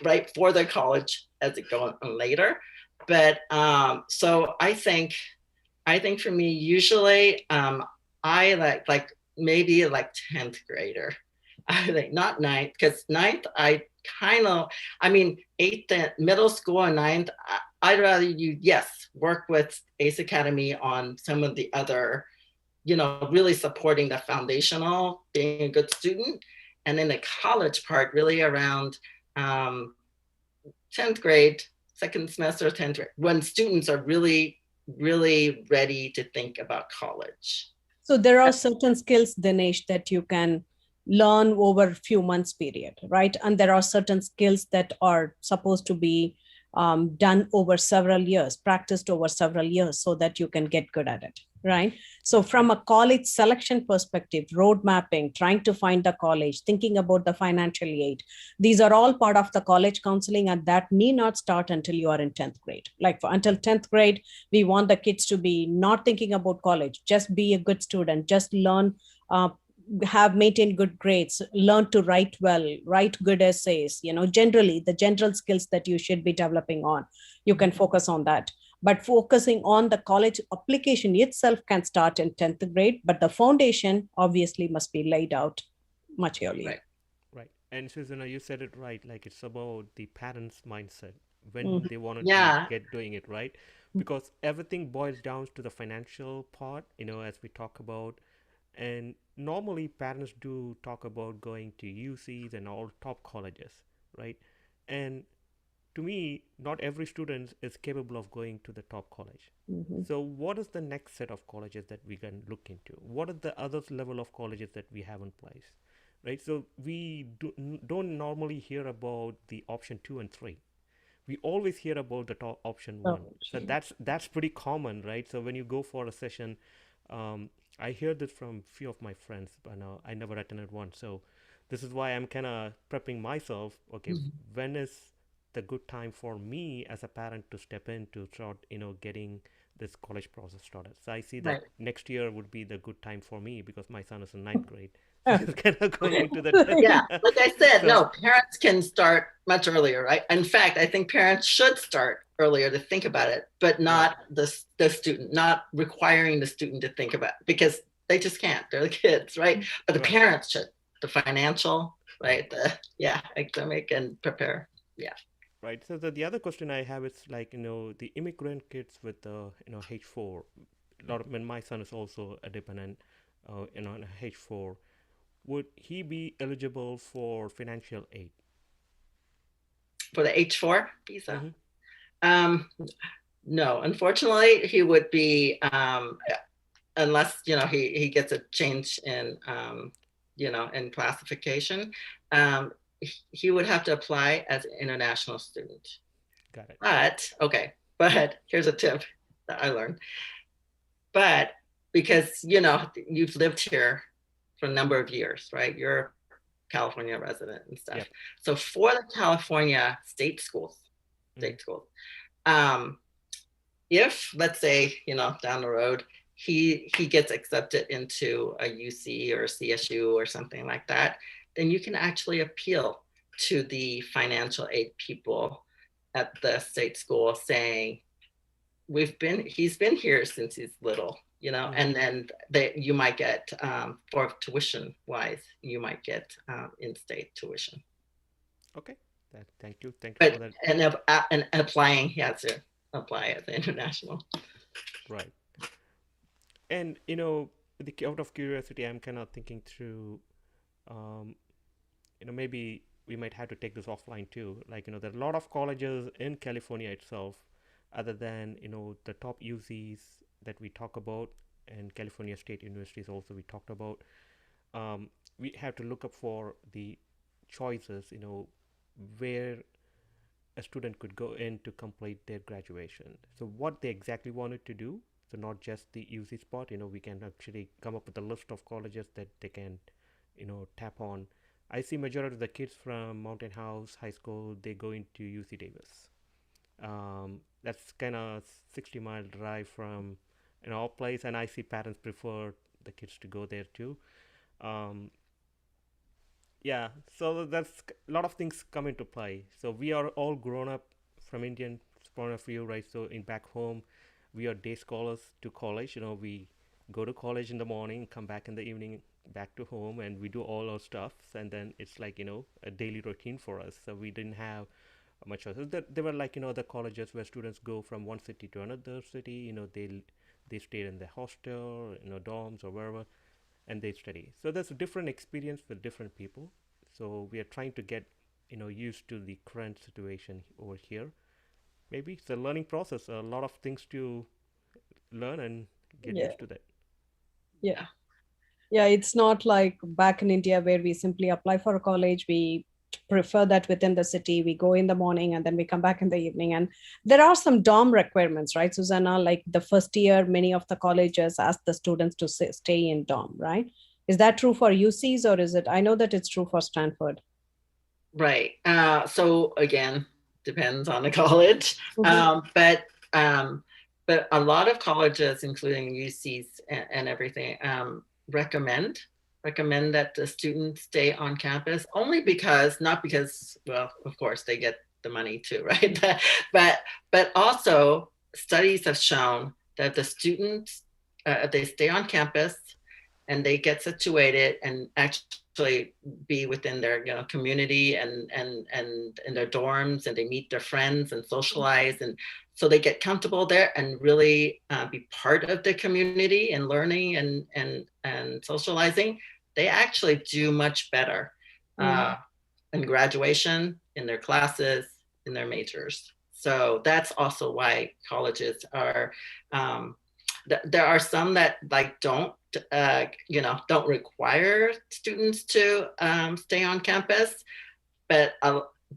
right, for their college as it goes on later. But so I think for me, usually I like maybe like 10th grader. I think not ninth, because ninth, eighth, middle school and ninth, I'd rather work with ACE Academy on some of the other, really supporting the foundational, being a good student. And then the college part, really around 10th grade, second semester, 10th grade, when students are really, really ready to think about college. So there are certain skills, Dinesh, that you can learn over a few months period, right? And there are certain skills that are supposed to be done over several years, practiced over several years, so that you can get good at it, right? So from a college selection perspective, road mapping, trying to find the college, thinking about the financial aid, these are all part of the college counseling, and that need not start until you are in 10th grade. Like until 10th grade, we want the kids to be not thinking about college, just be a good student, just learn, have maintained good grades, learn to write well, write good essays, generally the general skills that you should be developing on, you can focus on that. But focusing on the college application itself can start in 10th grade, but the foundation obviously must be laid out much earlier. Right. And Susanna, you said it right. Like it's about the parents' mindset when they wanted to get doing it, right? Because everything boils down to the financial part, as we talk about. And normally parents do talk about going to UCs and all top colleges, right? And to me, not every student is capable of going to the top college. So what is the next set of colleges that we can look into? What are the other level of colleges that we have in place, right? So we don't normally hear about the option 2 and 3. We always hear about the top option 1. So that's pretty common, right? So when you go for a session, I hear this from few of my friends, but I never attended one. So this is why I'm kind of prepping myself. Okay, when is the good time for me as a parent to step in to start, getting this college process started? So I see that next year would be the good time for me because my son is in 9th grade. So he's kind of going into the like I said, no, parents can start much earlier, right? In fact, I think parents should start earlier to think about it, but not the student, not requiring the student to think about it, because they just can't. They're the kids, right? But the parents should, the financial, right? Academic and prepare. Yeah. Right. So the other question I have is like, the immigrant kids with H4. A lot of, when my son is also a dependent, on H4, would he be eligible for financial aid? For the H4 visa? No, unfortunately, he would be, unless, he gets a change in, in classification, he would have to apply as an international student. Got it. But here's a tip that I learned. But because, you've lived here for a number of years, right? You're a California resident and stuff. Yep. So for the California state schools, if, let's say, down the road, he gets accepted into a UC or a CSU or something like that, then you can actually appeal to the financial aid people at the state school saying, he's been here since he's little, and then you might get, for tuition wise, you might get in-state tuition. Okay, thank you for that. And applying, he has to apply as an international. Right. And, out of curiosity, I'm kind of thinking through, maybe we might have to take this offline too. Like, there are a lot of colleges in California itself, other than, the top UCs that we talk about, and California State Universities also we talked about. We have to look up for the choices, where a student could go in to complete their graduation. So what they exactly wanted to do, so not just the UC spot, we can actually come up with a list of colleges that they can, tap on. I see majority of the kids from Mountain House High School, they go into UC Davis. That's kind of 60-mile drive from our place, and I see parents prefer the kids to go there too. Um, yeah, so that's a lot of things come into play. So we are all grown up from Indian point of view, right? So in back home, we are day scholars to college. We go to college in the morning, come back in the evening, back to home, and we do all our stuff. And then it's like a daily routine for us. So we didn't have much choice. There were like the colleges where students go from one city to another city. They stay in the hostel, dorms or wherever, and they study. So there's a different experience with different people. So we are trying to get used to the current situation over here. Maybe it's a learning process. A lot of things to learn and get Yeah. used to that. Yeah. Yeah, it's not like back in India where we simply apply for a college. We prefer that within the city. We go in the morning and then we come back in the evening. And there are some dorm requirements, right, Susanna? Like the first year, many of the colleges ask the students to stay in dorm, right? Is that true for UCs or is it? I know that it's true for Stanford. Right. So again, depends on the college. But a lot of colleges, including UCs and everything, recommend that the students stay on campus, only because, not because, well, of course they get the money too, right? but also studies have shown that the students, they stay on campus and they get situated and actually be within their community and in their dorms, and they meet their friends and socialize, and so they get comfortable there and really be part of the community and learning and socializing. They actually do much better in graduation, in their classes, in their majors. So that's also why colleges are there are some that like don't require students to stay on campus, but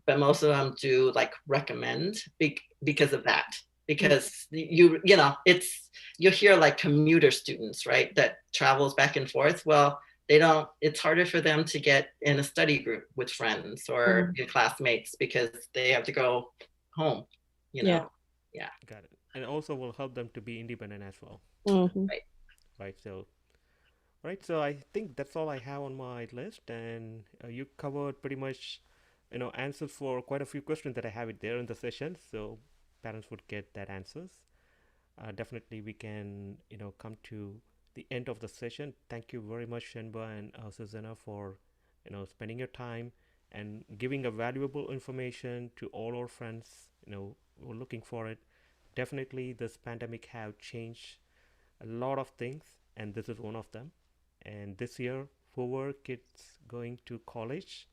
most of them do like recommend because of that. Because you hear like commuter students, right, that travels back and forth. Well, they don't. It's harder for them to get in a study group with friends or your classmates because they have to go home. Yeah. Got it. And also will help them to be independent as well. Right. So I think that's all I have on my list, and you covered pretty much, answers for quite a few questions that I have it there in the session. So parents would get that answers. Definitely, we can, come to the end of the session. Thank you very much, Shenba and Susanna, for, spending your time and giving a valuable information to all our friends, who are looking for it. Definitely, this pandemic have changed a lot of things, and this is one of them. And this year, for kids going to college,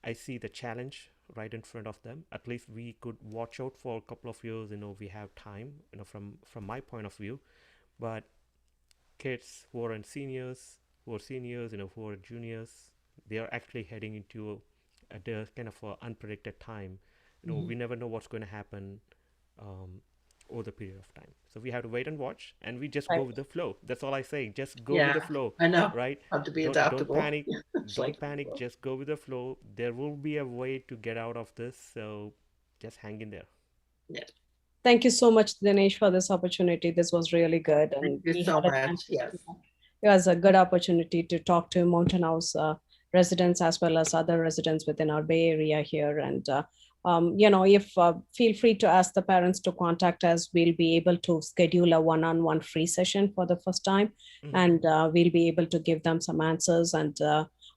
I see the challenge right in front of them. At least we could watch out for a couple of years. We have time. From my point of view, but kids who are seniors, who are juniors, they are actually heading into a kind of a unpredicted time. We never know what's going to happen over the period of time. So we have to wait and watch, and we just go with the flow. That's all I say. Just go with the flow. I know. Right? Have to be Don't adaptable. panic. Don't panic. Just go with the flow. There will be a way to get out of this. So just hang in there. Yeah. Thank you so much, Dinesh, for this opportunity. This was really good. Thank you so much. Yes. It was a good opportunity to talk to Mountain House residents as well as other residents within our Bay Area here. And feel free to ask the parents to contact us. We'll be able to schedule a one-on-one free session for the first time, and we'll be able to give them some answers. And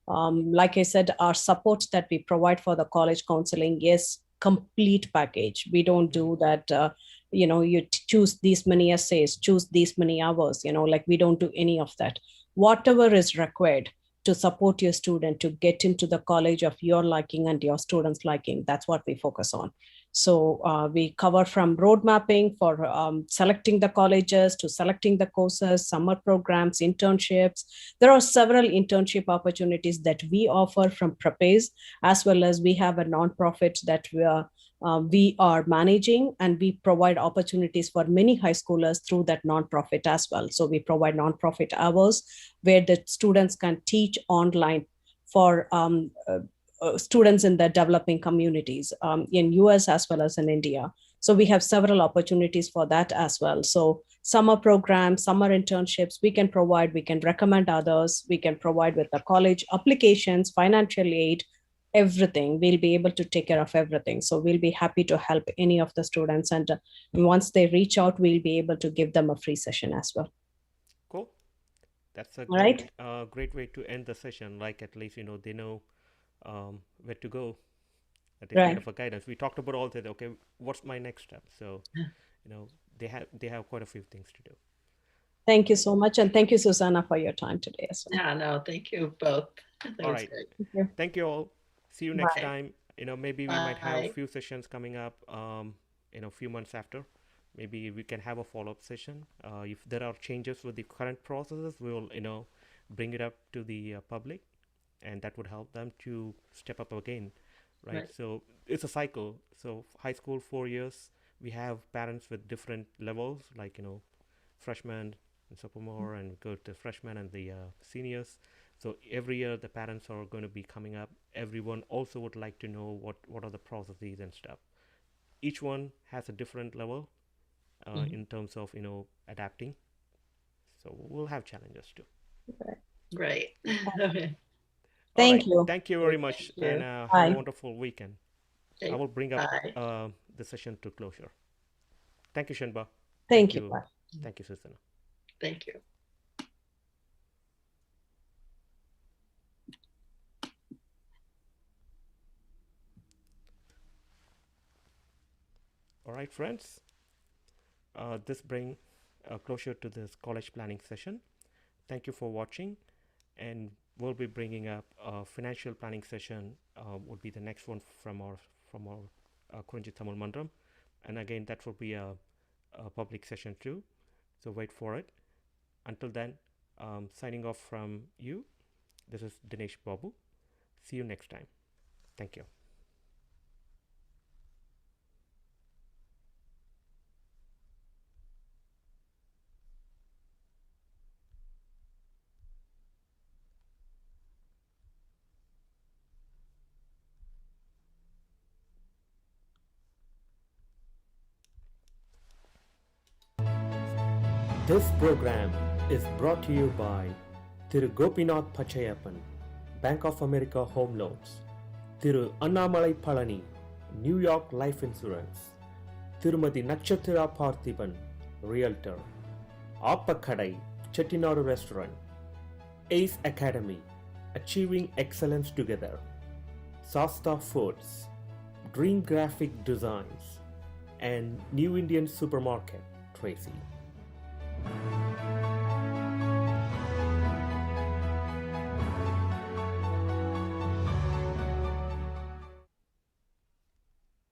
like I said, our support that we provide for the college counseling is complete package. We don't do that. You choose these many essays, choose these many hours. Like we don't do any of that. Whatever is required to support your student to get into the college of your liking and your students' liking. That's what we focus on. So we cover from road mapping for selecting the colleges to selecting the courses, summer programs, internships. There are several internship opportunities that we offer from Prepase, as well as we have a nonprofit that we are managing, and we provide opportunities for many high schoolers through that nonprofit as well. So we provide nonprofit hours where the students can teach online for students in the developing communities in US as well as in India. So we have several opportunities for that as well. So summer programs, summer internships, we can provide, we can recommend others, we can provide with the college applications, financial aid, everything. We'll be able to take care of everything. So we'll be happy to help any of the students. And once they reach out, we'll be able to give them a free session as well. Cool. That's a Right. great way to end the session. Like at least they know where to go. That is Right. kind of a guidance. We talked about all that. Okay, what's my next step? So they have quite a few things to do. Thank you so much. And thank you, Susanna, for your time today as well. Yeah, no, thank you both. That All was right. great. Thank you. Thank you all. See you next Bye. time. Maybe we might have a Bye. few sessions coming up. A few months after. Maybe we can have a follow-up session. If there are changes with the current processes, we'll bring it up to the public, and that would help them to step up again, right? So it's a cycle. So high school 4 years, we have parents with different levels, like freshmen and sophomore, and go to freshmen and the seniors. So every year the parents are going to be coming up. Everyone also would like to know what are the processes and stuff. Each one has a different level in terms of adapting. So we'll have challenges too. Great. Thank you. Thank you very much, you. and have Bye. a wonderful weekend. Okay, I will bring up bye. the session to closure. Thank you, Shenba. Thank you. Bye. Thank you, Susanna. Thank you. All right, friends. This brings closure to this college planning session. Thank you for watching, and we'll be bringing up a financial planning session. Would be the next one from our Kurinji Tamil Manram, and again that will be a public session too. So wait for it. Until then, signing off from you. This is Dinesh Babu. See you next time. Thank you. This program is brought to you by Thiru Gopinath Pachayappan, Bank of America Home Loans, Thiru Annamalai Palani, New York Life Insurance, Thirumadi Nakshatira Parthiban, Realtor, Appakadai, Chettinadu Restaurant, Ace Academy, Achieving Excellence Together, Sasta Foods, Dream Graphic Designs, and New Indian Supermarket, Tracy.